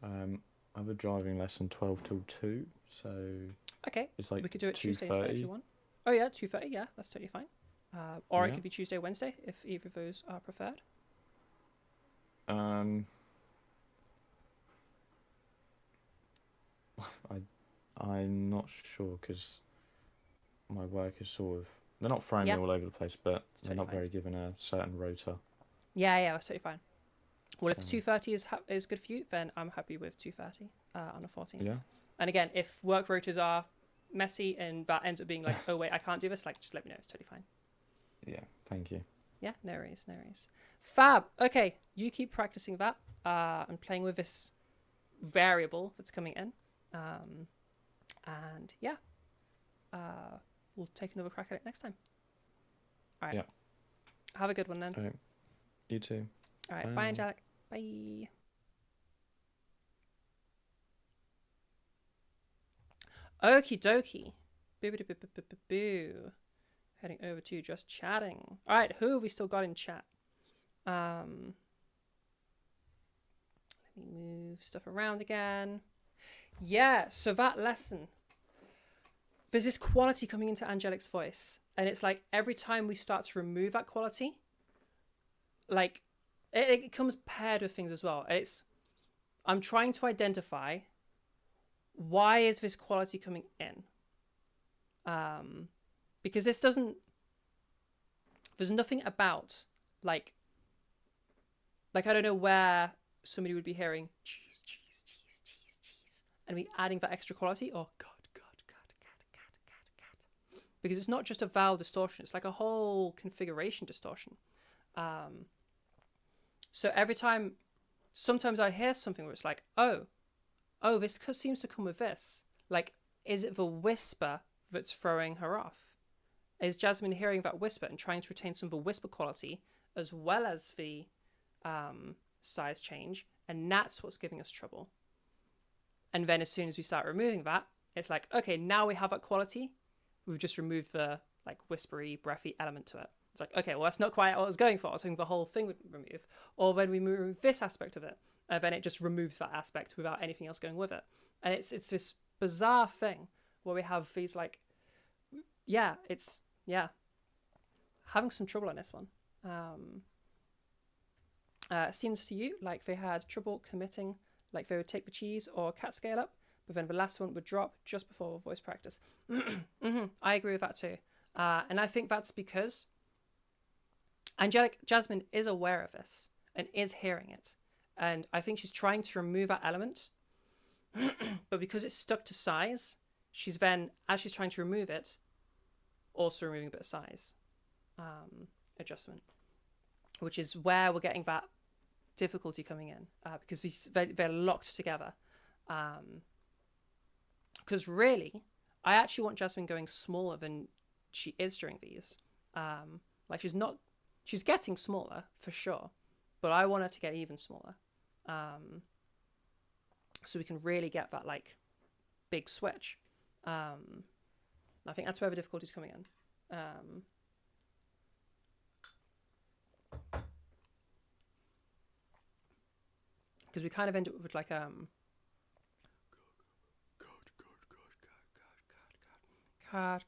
C: I have a driving lesson 12 till 2, so
A: Okay.
C: it's like
A: We could do it Tuesday instead if
C: 2:30.
A: you want. Oh yeah, 2:30. Yeah, that's totally fine. Or it
C: Yeah.
A: could be Tuesday, Wednesday if either of those are preferred.
C: Um, I I'm not sure because my work is sort of they're not throwing me
A: Yeah,
C: all over the place, but
A: it's
C: they're
A: totally
C: not
A: fine.
C: very given a certain rota.
A: Yeah, that's totally fine. Well, if
C: So
A: 2:30 is good for you, then I'm happy with 2:30 on the 14th.
C: yeah,
A: And again, if work rotas are messy and that ends up being like, oh wait, I can't do this, like just let me know. It's totally fine.
C: yeah. Thank you.
A: Yeah, no worries, no worries. Fab. Okay, you keep practicing that and playing with this variable that's coming in. And yeah, we'll take another crack at it next time. All right.
C: Yeah.
A: Have a good one then.
C: All right. You too.
A: All right. Bye,
C: Bye.
A: Angelic. Bye. Okie dokie. Boo. Heading over to just chatting. All right. Who have we still got in chat? Let me move stuff around again. Yeah. So that lesson. There's this quality coming into Angelic's voice. And it's like every time we start to remove that quality, like it comes paired with things as well. I'm trying to identify why is this quality coming in? Because there's nothing about like I don't know where somebody would be hearing cheese, and me adding that extra quality or God, because it's not just a vowel distortion, it's like a whole configuration distortion. So every time, sometimes I hear something where it's like, oh, this seems to come with this. Like, is it the whisper that's throwing her off? Is Jasmine hearing that whisper and trying to retain some of the whisper quality as well as the size change? And that's what's giving us trouble. And then as soon as we start removing that, it's like, okay, now we have that quality. We've just removed the like whispery, breathy element to it. It's like, okay, well, that's not quite what I was going for. I was hoping the whole thing would remove. Or when we remove this aspect of it, then it just removes that aspect without anything else going with it. And it's this bizarre thing where we have these like, having some trouble on this one. It seems to you like they had trouble committing, like they would take the cheese or cat scale up, but then the last one would drop just before voice practice. I agree with that too. And I think that's because Jasmine is aware of this and is hearing it. And I think she's trying to remove that element, but because it's stuck to size, she's then, as she's trying to remove it, also removing a bit of size adjustment, which is where we're getting that difficulty coming in, because they're locked together. Because really, I actually want Jasmine going smaller than she is during these. Like she's getting smaller for sure, but I want her to get even smaller, so we can really get that like big switch. I think that's where the difficulty is coming in. Because we kind of end up with like cat,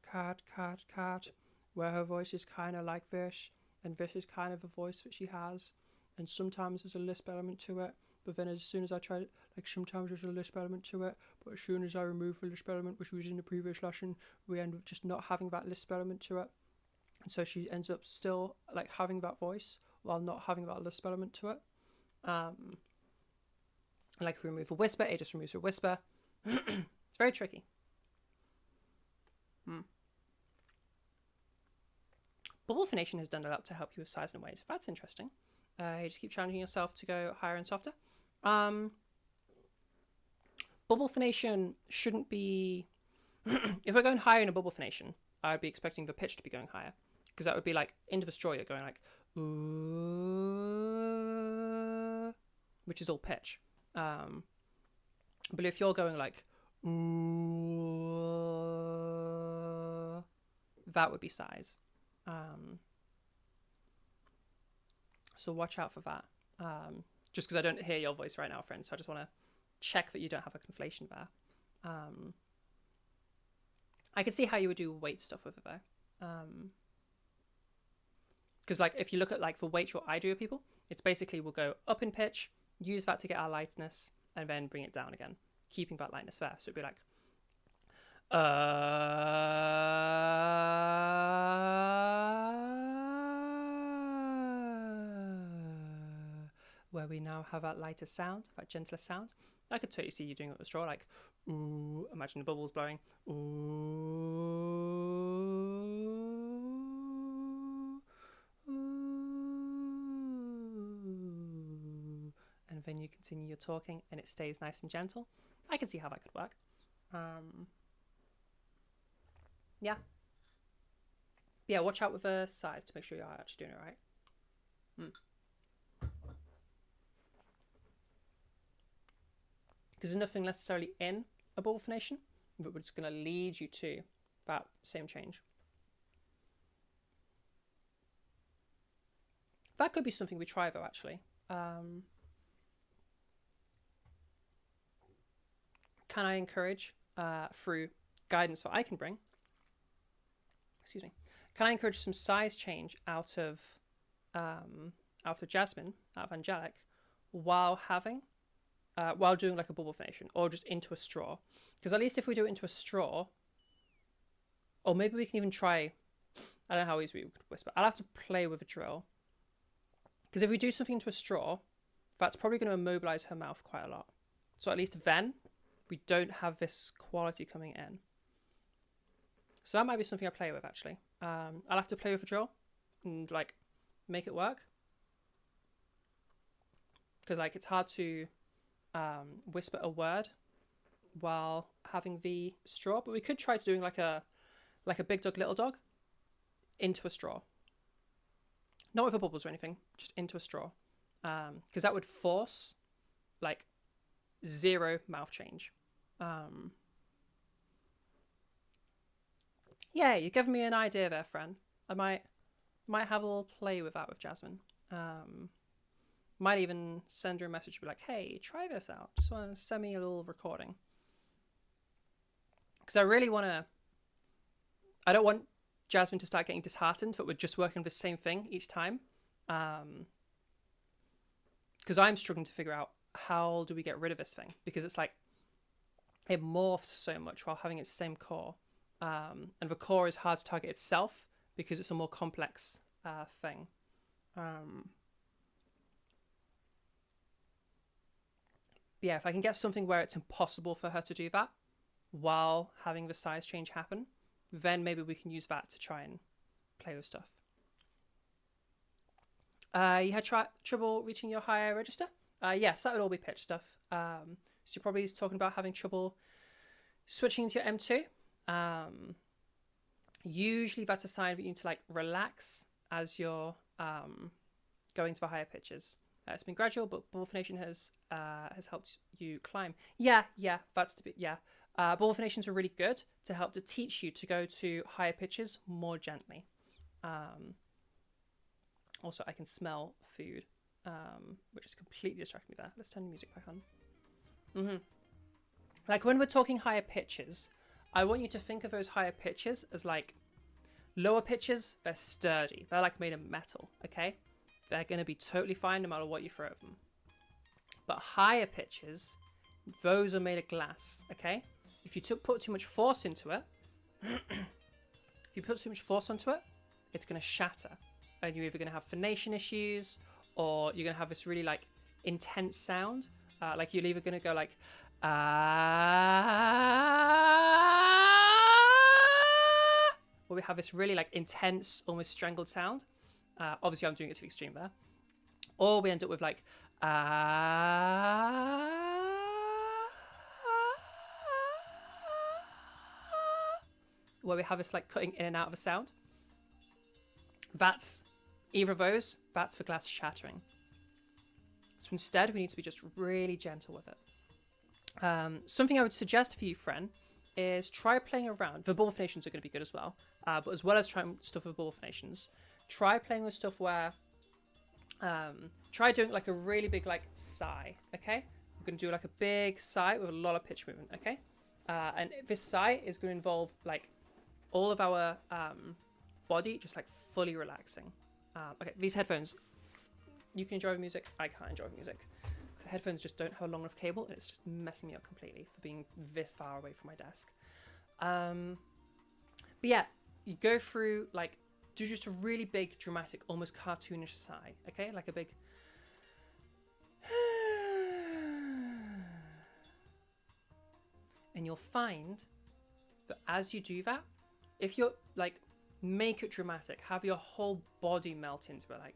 A: where her voice is kind of like this, and this is kind of the voice that she has, and sometimes there's a lisp element to it, but then as soon as I try, like sometimes there's a lisp element to it, but as soon as I remove the lisp element, which was in the previous lesson, we end up just not having that lisp element to it, and so she ends up still like having that voice while not having that lisp element to it. Like if we remove a whisper, it just removes a whisper. It's very tricky. Bubble Phonation has done a lot to help you with size and weight. That's interesting. You just keep challenging yourself to go higher and softer. Bubble Phonation shouldn't be... If we're going higher in a Bubble Phonation, I'd be expecting the pitch to be going higher. Because that would be like, into the straw, you're going like... which is all pitch. But if you're going like... that would be size. So watch out for that. Just because I don't hear your voice right now, friends, so I just want to check that you don't have a conflation there. I can see how you would do weight stuff with it though. Because like if you look at like the weight your I do with people, It's basically we'll go up in pitch, use that to get our lightness, and then bring it down again, keeping that lightness there. So it'd be like, where we now have that lighter sound, that gentler sound. I could totally see you doing it with a straw, like, ooh, imagine the bubbles blowing, ooh, ooh, and then you continue your talking and it stays nice and gentle. I can see how that could work. Yeah. Yeah, watch out with the size to make sure you're actually doing it right. Because there's nothing necessarily in a bubble phonation, but we're just going to lead you to that same change. That could be something we try though, actually. Can I encourage, through guidance that I can bring, can I encourage some size change out of Jasmine, out of Angelic, while doing like a bubble phonation, or just into a straw? Because at least if we do it into a straw, or maybe we can even try, I don't know how easy we could whisper. I'll have to play with a drill. Because if we do something into a straw, that's probably going to immobilize her mouth quite a lot. So at least then, we don't have this quality coming in. So that might be something I play with, actually. I'll have to play with a drill and like make it work. Because like it's hard to whisper a word while having the straw, but we could try doing like a big dog, little dog into a straw. Not with the bubbles or anything, just into a straw. Because that would force like 0 mouth change. Yeah, you've given me an idea there, friend. I might have a little play with that with Jasmine. Might even send her a message, be like, hey, try this out. Just want to send me a little recording. Because I really want to... I don't want Jasmine to start getting disheartened that we're just working with the same thing each time. Because I'm struggling to figure out how do we get rid of this thing. Because it's like, it morphs so much while having its same core. And the core is hard to target itself because it's a more complex thing. Yeah, if I can get something where it's impossible for her to do that while having the size change happen, then maybe we can use that to try and play with stuff. You had trouble reaching your higher register? Yes, that would all be pitch stuff. So you're probably talking about having trouble switching to your M2. Usually that's a sign that you need to like relax as you're going to the higher pitches. It's been gradual, but bubble phonation has helped you climb. Yeah, that's to be, yeah. Bubble phonations are really good to help to teach you to go to higher pitches more gently. Also, I can smell food, which is completely distracting me there. Let's turn the music back on. Like when we're talking higher pitches, I want you to think of those higher pitches as like lower pitches. They're sturdy. They're like made of metal. Okay. They're going to be totally fine no matter what you throw at them. But higher pitches, those are made of glass, okay? If you put too much force into it, it's going to shatter. And you're either going to have phonation issues, or you're going to have this really like intense sound. Like you're either going to go like, where we have this really like intense, almost strangled sound. Obviously, I'm doing it to the extreme there. Or we end up with like, where we have this like cutting in and out of a sound. That's either of those, that's the glass shattering. So instead, we need to be just really gentle with it. Something I would suggest for you, friend, is try playing around. The bubble phonations are going to be good as well. But as well as trying stuff with bubble phonations, try playing with stuff where, try doing like a really big like sigh, okay? We're going to do like a big sigh with a lot of pitch movement, okay? And this sigh is going to involve like all of our body just like fully relaxing. Okay, these headphones, you can enjoy music. I can't enjoy music because the headphones just don't have a long enough cable, and it's just messing me up completely for being this far away from my desk. But yeah, you go through, like, do just a really big, dramatic, almost cartoonish sigh, okay? Like a big... And you'll find that as you do that, if you're, like, make it dramatic, have your whole body melt into it, like...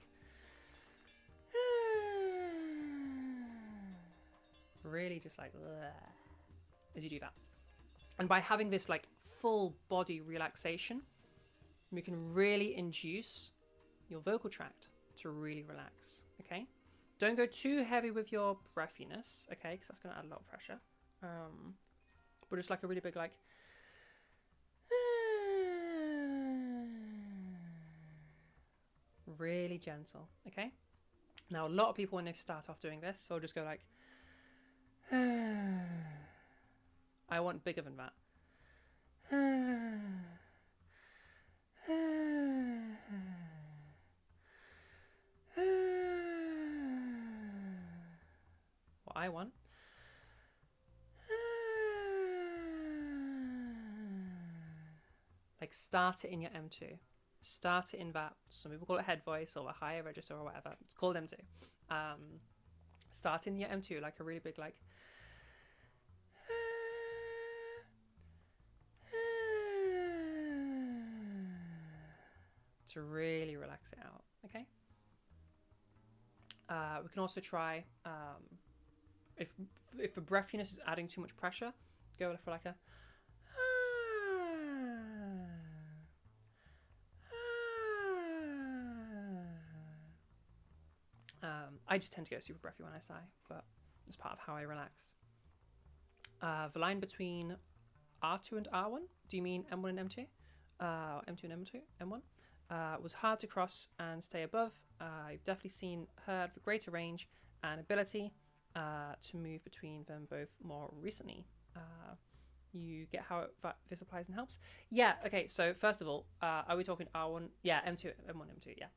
A: Really just like... As you do that. And by having this, like, full body relaxation, you can really induce your vocal tract to really relax, okay? Don't go too heavy with your breathiness, okay? Because that's going to add a lot of pressure. But just like a really big, like... Really gentle, okay? Now, a lot of people, when they start off doing this, will just go like... I want bigger than that. What I want. Like, start it in your M2. Start it in that, some people call it head voice or a higher register or whatever. It's called M2. Start in your M2, like a really big, like... to really relax it out, okay? We can also try, if the breathiness is adding too much pressure, go for like a... I just tend to go super breathy when I sigh, but it's part of how I relax. The line between R2 and R1, do you mean M1 and M2? M2 and M2, M1, was hard to cross and stay above. I've definitely heard the greater range and ability to move between them both more recently. You get how this applies and helps? Yeah, okay, so first of all, are we talking R1? Yeah, M2, M1, M2, yeah.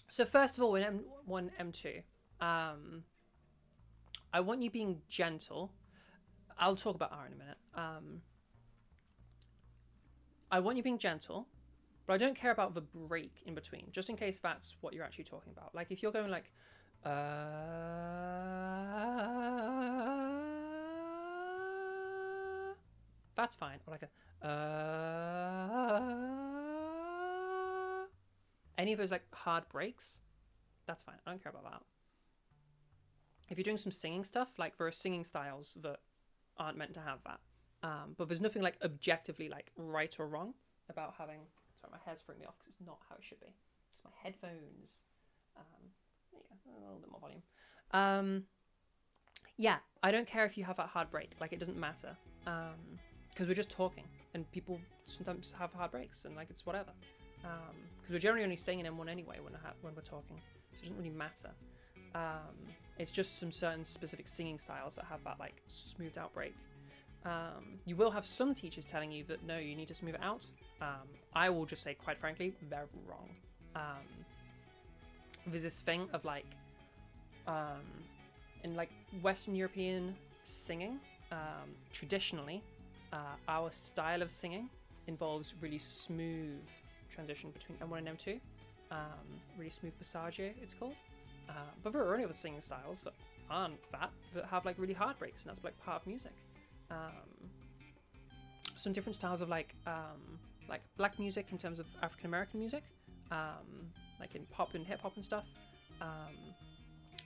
A: So first of all, in M1, M2, I want you being gentle. I'll talk about R in a minute. I want you being gentle, but I don't care about the break in between, just in case that's what you're actually talking about. Like if you're going like, that's fine. Or like any of those like hard breaks, that's fine. I don't care about that. If you're doing some singing stuff, like there are singing styles that aren't meant to have that. But there's nothing like objectively like right or wrong about having... Sorry, my hair's throwing me off because it's not how it should be. It's my headphones. Yeah, a little bit more volume. Yeah, I don't care if you have that hard break. Like, it doesn't matter. Because we're just talking. And people sometimes have hard breaks. And, like, it's whatever. Because we're generally only staying in M1 anyway when we're talking. So it doesn't really matter. It's just some certain specific singing styles that have that, like, smoothed out break. You will have some teachers telling you that, no, you need to smooth it out. I will just say, quite frankly, they're wrong. There's this thing of, like, in, like, Western European singing, traditionally, our style of singing involves really smooth transition between M1 and M2. Really smooth passage, it's called. But there are only other singing styles that aren't that have, like, really hard breaks, and that's, like, part of music. Some different styles of like black music in terms of African American music, like in pop and hip hop and stuff,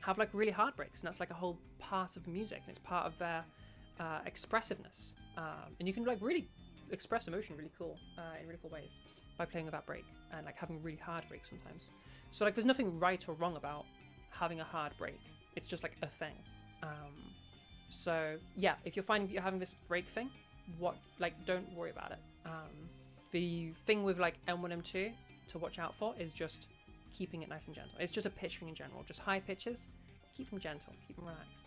A: have like really hard breaks, and that's like a whole part of music, and it's part of their expressiveness. And you can like really express emotion really cool in really cool ways by playing with that break and like having really hard breaks sometimes. So like there's nothing right or wrong about having a hard break. It's just like a thing. So yeah, if you're finding that you're having this break thing, don't worry about it. The thing with like M1, M2 to watch out for is just keeping it nice and gentle. It's just a pitch thing in general, just high pitches, keep them gentle, keep them relaxed.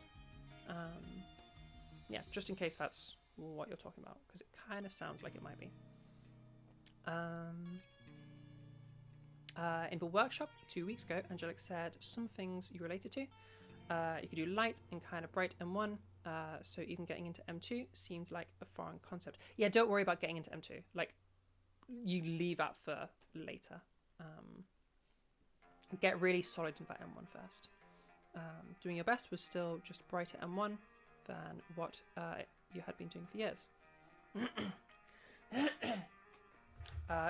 A: Yeah, just in case that's what you're talking about, because it kind of sounds like it might be. In the workshop 2 weeks ago, Angelic said some things you related to. You could do light and kind of bright M1, so even getting into M2 seemed like a foreign concept. Yeah, don't worry about getting into M2. Like, you leave that for later. Get really solid in that M1 first. Doing your best was still just brighter M1 than what you had been doing for years.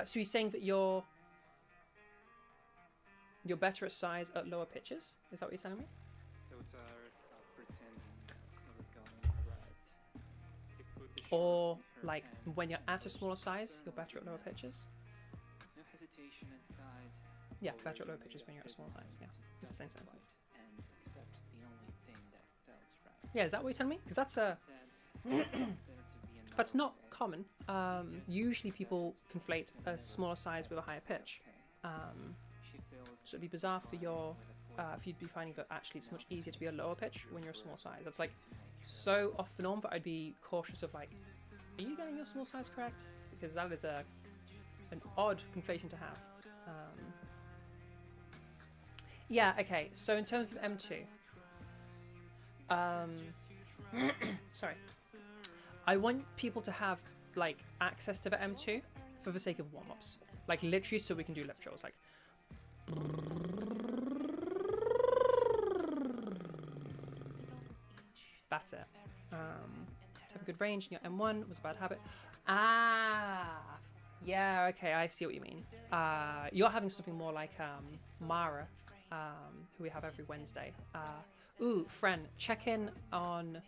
A: So he's saying that you're better at size at lower pitches? Is that what you're telling me?
E: So tired of pretending that it was going right. He's put the
A: Or,
E: shirt in her
A: like,
E: hands
A: when you're
E: and
A: at a
E: pushed
A: smaller
E: it
A: size, you're
E: firmly
A: better at
E: to
A: lower
E: the
A: pitches?
E: No hesitation inside.
A: Yeah,
E: Already
A: better at lower
E: made
A: pitches
E: up
A: when you're at a
E: his
A: small size,
E: mind
A: yeah.
E: to
A: It's the same
E: stop the
A: sentence.
E: fight and accept the only thing that felt right.
A: Yeah, is that what you're telling me? Because that's a...
E: She said, "Better to be another
A: That's not
E: way."
A: common. Usually people conflate a smaller size with a higher pitch.
E: She filled
A: So it'd be bizarre for your...
E: with a poison
A: if you'd be finding that actually it's much easier to be a lower pitch when you're a small size. That's like
E: to make her
A: so off the norm that I'd be cautious of, like, are you getting your small size correct? Because that is an odd conflation to have. Yeah, okay, so in terms of M2, sorry, I want people to have, like, access to the M2 for the sake of warm-ups. Like, literally so we can do lip trills, like... That's it. To have a good range in your M1 was a bad habit. Ah, yeah, okay, I see what you mean. You're having something more like Mara, who we have every Wednesday. Ooh, friend, check in on,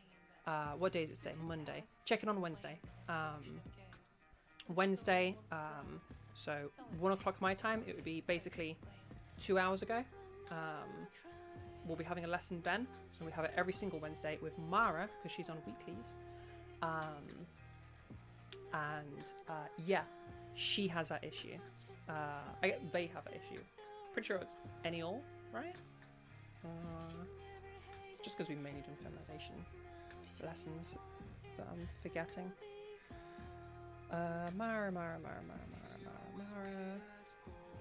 A: what day is it today? Monday. Check in on Wednesday. Wednesday, so 1 o'clock my time, it would be basically 2 hours ago. We'll be having a lesson then, and we have it every single Wednesday with Mara, because she's on weeklies. Yeah, she has that issue. They have that issue. Pretty sure it's any all, right? Just because we've mainly done feminization lessons that I'm forgetting. Mara.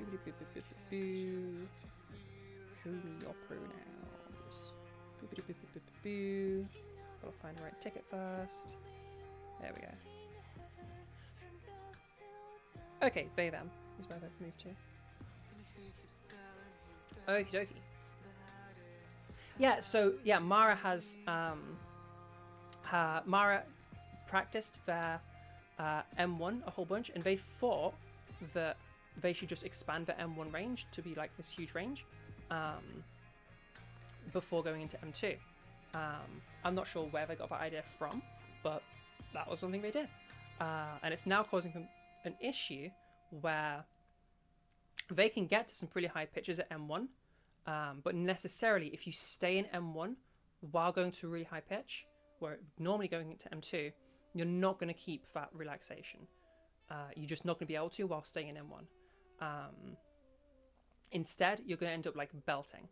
A: Boop-a-doop-boop-boop-boop-boo. Show me your pronouns. Boop-a-doop-boop-boop-boo. Gotta find the right ticket first. There we go. Okay, they them is where they've moved to. Okie dokie. Yeah, so yeah, Mara has Mara practiced their M1 a whole bunch, and they thought that they should just expand the M1 range to be like this huge range before going into M2. I'm not sure where they got that idea from, but that was something they did. And it's now causing them an issue where they can get to some pretty high pitches at M1, but necessarily if you stay in M1 while going to a really high pitch, where normally going into M2, you're not going to keep that relaxation. You're just not going to be able to while staying in M1. Instead, you're going to end up like belting,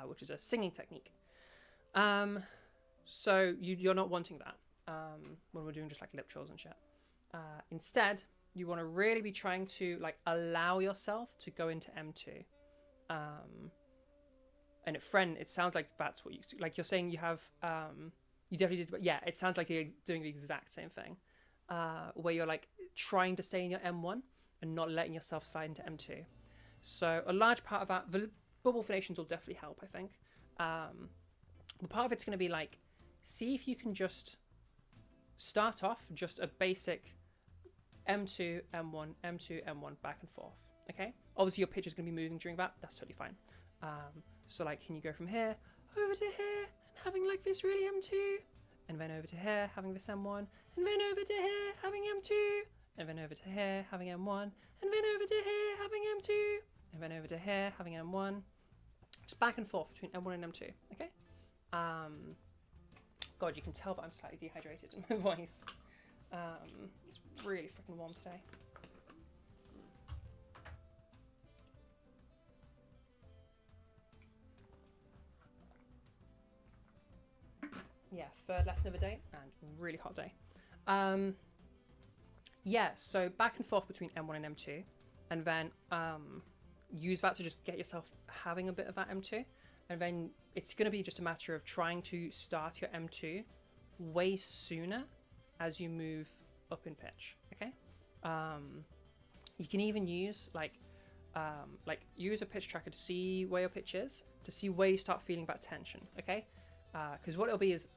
A: which is a singing technique. So you're not wanting that when we're doing just like lip trills and shit. Instead, you want to really be trying to like allow yourself to go into M2. And friend, it sounds like that's what you like. You're saying you have you definitely did, but yeah, it sounds like you're doing the exact same thing, where you're like trying to stay in your M1 and not letting yourself slide into M2. So a large part of that, the bubble formations will definitely help, I think. But part of it's going to be like, see if you can just start off just a basic M2, M1, M2, M1 back and forth. Okay. Obviously, your pitch is going to be moving during that. That's totally fine. So like, can you go from here over to here and having like this really M2, and then over to here having this M1, and then over to here having M2, and then over to here having M1, and then over to here having M2, and then over to here having M1. Just back and forth between M1 and M2. Okay. God, you can tell that I'm slightly dehydrated in my voice. It's really freaking warm today. Yeah, third lesson of the day and really hot day. Yeah, so back and forth between M1 and M2, and then use that to just get yourself having a bit of that M2. And then it's going to be just a matter of trying to start your M2 way sooner as you move up in pitch, okay? You can even use like use a pitch tracker to see where your pitch is, to see where you start feeling that tension, okay? Because what it'll be is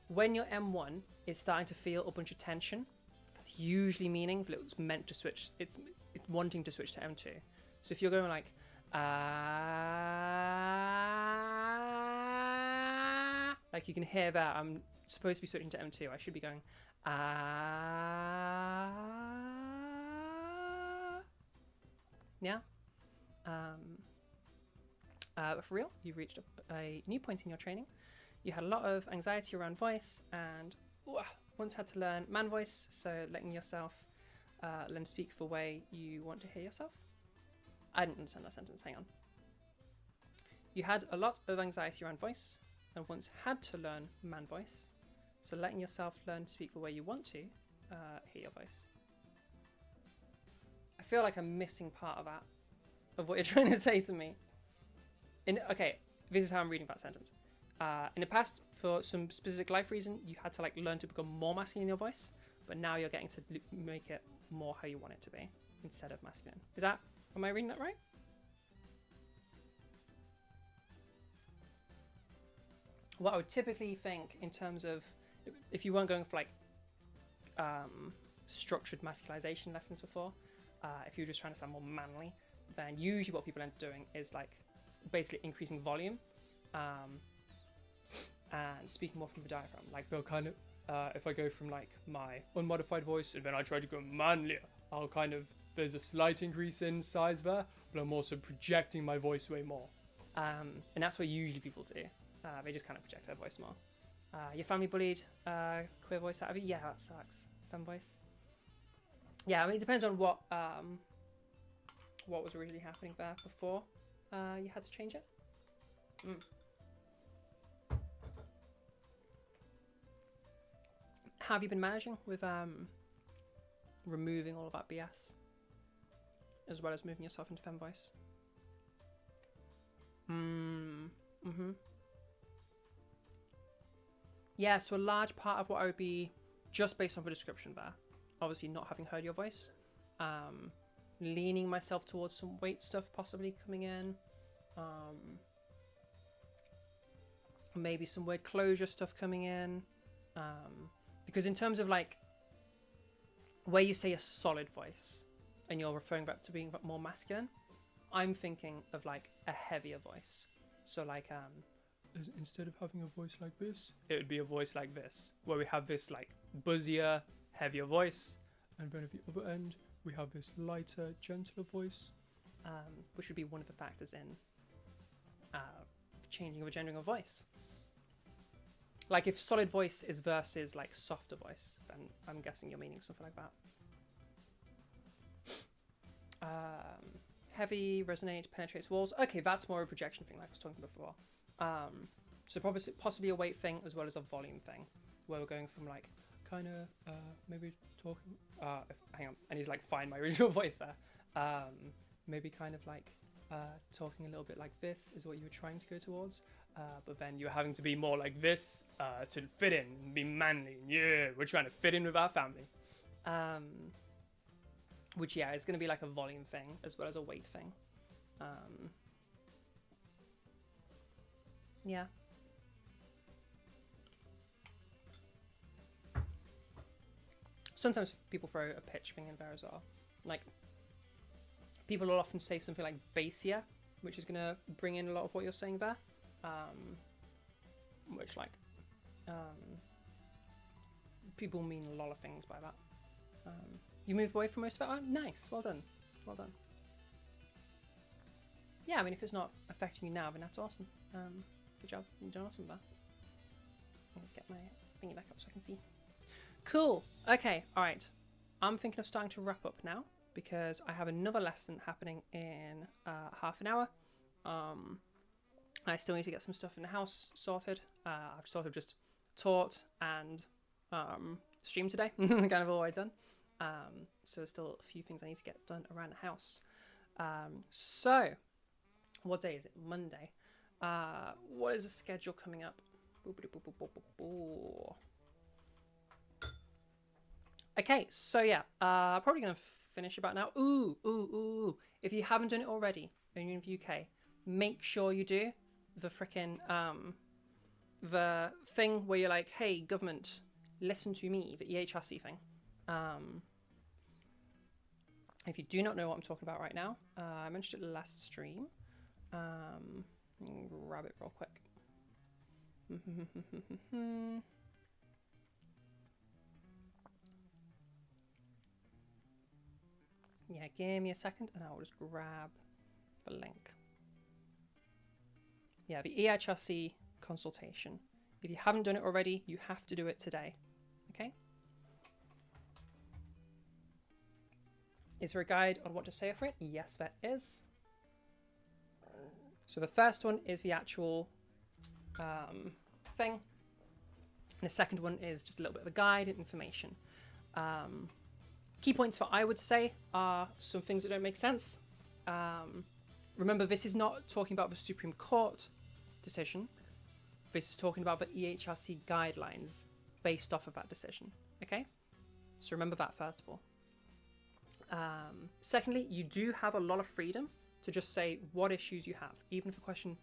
A: when your M1 is starting to feel a bunch of tension, that's usually meaning that it's meant to switch, it's wanting to switch to M2. So if you're going like, like you can hear that I'm supposed to be switching to M2, I should be going, yeah. But for real, you've reached a new point in your training. You had a lot of anxiety around voice and once had to learn man voice, so letting yourself learn to speak the way you want to hear yourself. I didn't understand that sentence, hang on. You had a lot of anxiety around voice and once had to learn man voice, so letting yourself learn to speak the way you want to hear your voice. I feel like I'm missing part of that, of what you're trying to say to me. Okay, this is how I'm reading that sentence. In the past, for some specific life reason, you had to like learn to become more masculine in your voice, but now you're getting to make it more how you want it to be instead of masculine. Am I reading that right? What I would typically think in terms of, if you weren't going for like structured masculization lessons before, if you were just trying to sound more manly, then usually what people end up doing is like basically increasing volume and speaking more from the diaphragm. Like they'll kind of, if I go from like my unmodified voice and then I try to go manlier, I'll kind of, there's a slight increase in size there, but I'm also projecting my voice way more. And that's what usually people do. They just kind of project their voice more. Your family bullied queer voice out of you? Yeah, that sucks. Femme voice. Yeah, I mean, it depends on what was originally happening there before you had to change it. How have you been managing with removing all of that BS, as well as moving yourself into femme voice? Yeah, so a large part of what I would be, just based on the description there, obviously not having heard your voice, leaning myself towards some weight stuff possibly coming in, maybe some word closure stuff coming in, because in terms of like where you say a solid voice and you're referring back to being more masculine, I'm thinking of like a heavier voice. So like instead of having a voice like this, it would be a voice like this, where we have this like buzzier, heavier voice, and then at the other end we have this lighter, gentler voice, which would be one of the factors in the changing of a gendering of voice. Like if solid voice is versus like softer voice, then I'm guessing you're meaning something like that. Heavy, resonate, penetrates walls. Okay, that's more a projection thing like I was talking before. So probably possibly a weight thing as well as a volume thing, where we're going from like kind of maybe talking. Hang on, I need to like find my original voice there. Maybe kind of like talking a little bit like this is what you were trying to go towards, but then you're having to be more like this to fit in, and be manly. Yeah, we're trying to fit in with our family. Which yeah, is going to be like a volume thing as well as a weight thing. Yeah. Sometimes people throw a pitch thing in there as well. Like, people will often say something like bassier, which is going to bring in a lot of what you're saying there. Which, like, people mean a lot of things by that. You moved away from most of that? Oh, nice. Well done. Well done. Yeah, I mean, if it's not affecting you now, then that's awesome. Good job. You're doing awesome there. Let's get my thingy back up so I can see. Cool. Okay. All right. I'm thinking of starting to wrap up now because I have another lesson happening in half an hour. I still need to get some stuff in the house sorted. I've sort of just taught and streamed today. Kind of all I've done. So there's still a few things I need to get done around the house. So, what day is it? Monday. What is the schedule coming up? Okay, so yeah, probably gonna finish about now. Ooh. If you haven't done it already and you're in the UK, make sure you do the frickin' the thing where you're like, hey, government, listen to me, the EHRC thing. If you do not know what I'm talking about right now, I mentioned it last stream. Grab it real quick. Yeah, give me a second and I'll just grab the link. Yeah, the EHRC consultation. If you haven't done it already, you have to do it today. Okay? Is there a guide on what to say for it? Yes, there is. So the first one is the actual thing. And the second one is just a little bit of a guide and information. Key points that I would say are some things that don't make sense. Remember, this is not talking about the Supreme Court decision. This is talking about the EHRC guidelines based off of that decision. Okay? So remember that first of all. Secondly, you do have a lot of freedom to just say what issues you have. Even if the question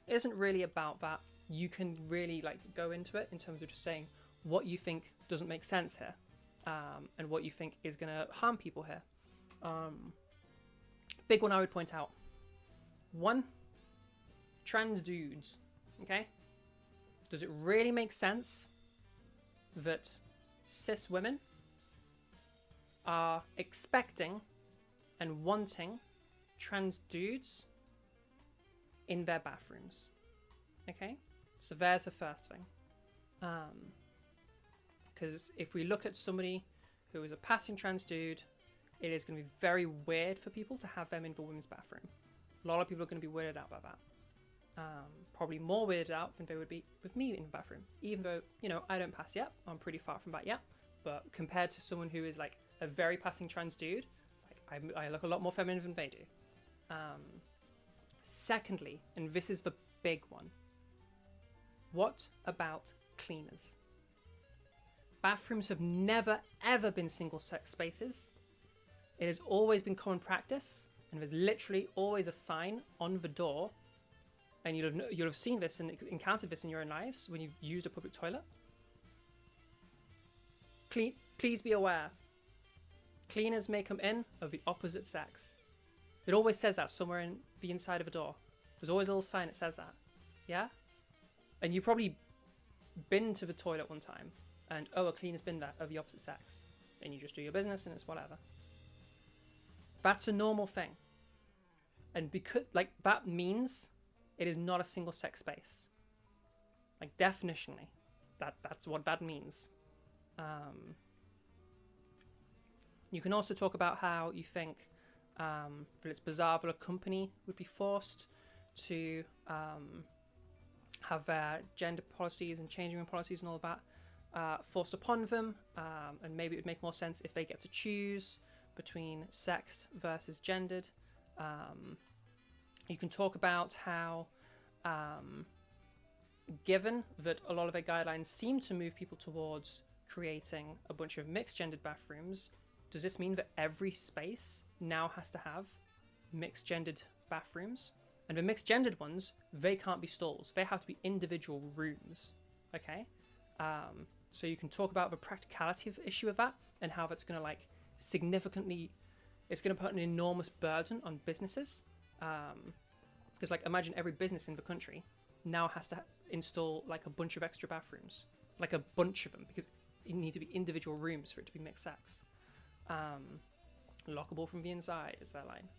A: isn't really about that, you can really go into it in terms of just saying what you think doesn't make sense here, and what you think is going to harm people here. Big one I would point out. One, trans dudes. Okay? Does it really make sense that cis women are expecting and wanting trans dudes in their bathrooms? Okay, so there's the first thing. Because if we look at somebody who is a passing trans dude, it is going to be very weird for people to have them in the women's bathroom. A lot of people are going to be weirded out by that. Probably more weirded out than they would be with me in the bathroom. Even though, I don't pass yet. I'm pretty far from that yet. But compared to someone who is a very passing trans dude, I look a lot more feminine than they do. Secondly, and this is the big one, what about cleaners? Bathrooms have never ever been single sex spaces. It has always been common practice, and there's literally always a sign on the door, and you'll have seen this and encountered this in your own lives when you've used a public toilet. Please be aware, cleaners may come in of the opposite sex. It always says that somewhere in the inside of a door. There's always a little sign that says that. Yeah? And you've probably been to the toilet one time and, a cleaner's been there of the opposite sex. And you just do your business and it's whatever. That's a normal thing. And because, that means it is not a single sex space. Definitionally. That's what that means. You can also talk about how you think that it's bizarre that a company would be forced to have their gender policies and changing room policies and all of that forced upon them, and maybe it would make more sense if they get to choose between sexed versus gendered. You can talk about how, given that a lot of their guidelines seem to move people towards creating a bunch of mixed gendered bathrooms, does this mean that every space now has to have mixed gendered bathrooms? And the mixed gendered ones, they can't be stalls. They have to be individual rooms. Okay? So you can talk about the practicality of the issue of that and how that's going to significantly, it's going to put an enormous burden on businesses. Because imagine every business in the country now has to install a bunch of extra bathrooms. A bunch of them, because you need to be individual rooms for it to be mixed sex. Lockable from the inside is their line.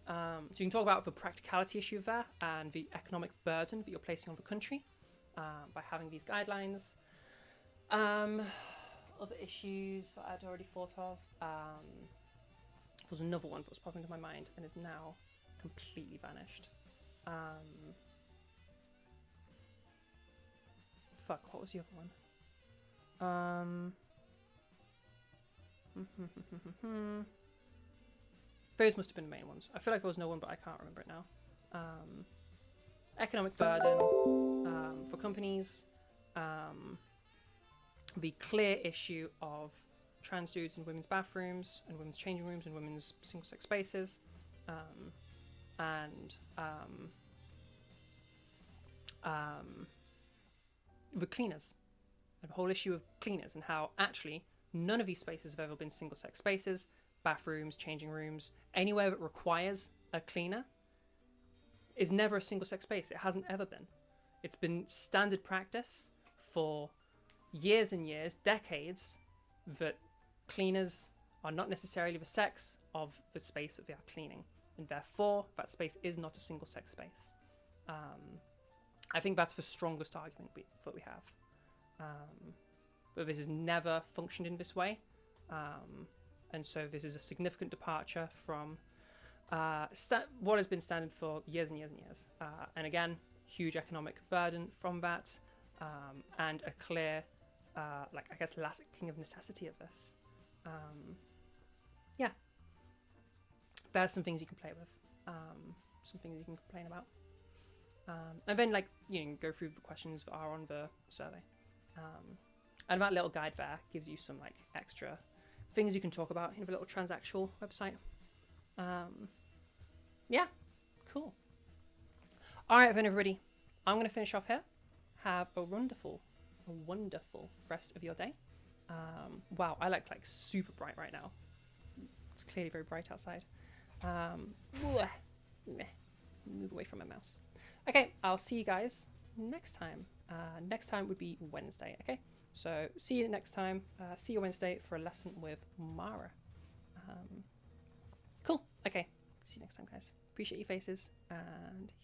A: So you can talk about the practicality issue of that and the economic burden that you're placing on the country by having these guidelines. Other issues that I'd already thought of. Was another one that was popping into my mind and is now completely vanished. What was the other one? those must have been the main ones. I feel like there was no one, but I can't remember it now. Economic burden for companies, the clear issue of trans dudes in women's bathrooms and women's changing rooms and women's single-sex spaces, and the cleaners, the whole issue of cleaners, and how actually none of these spaces have ever been single-sex spaces. Bathrooms, changing rooms, anywhere that requires a cleaner is never a single-sex space. It hasn't ever been. It's been standard practice for years and years, decades, that cleaners are not necessarily the sex of the space that they are cleaning, and therefore that space is not a single-sex space. I think that's the strongest argument that we have. But this has never functioned in this way. And so this is a significant departure from what has been standard for years and years and years. And again, huge economic burden from that, and a clear, like, I guess, lacking of necessity of this. Yeah. There's some things you can play with, some things you can complain about. And then, like, you can go through the questions that are on the survey. And that little guide there gives you some, like, extra things you can talk about in the little transactional website. Yeah, cool. All right, then, everybody, I'm going to finish off here. Have a wonderful rest of your day. Wow, I look like super bright right now. It's clearly very bright outside. Meh. Move away from my mouse. Okay, I'll see you guys next time. Next time would be Wednesday, okay? So see you next time. See you Wednesday for a lesson with Mara. Cool. Okay. See you next time, guys. Appreciate your faces. And yeah.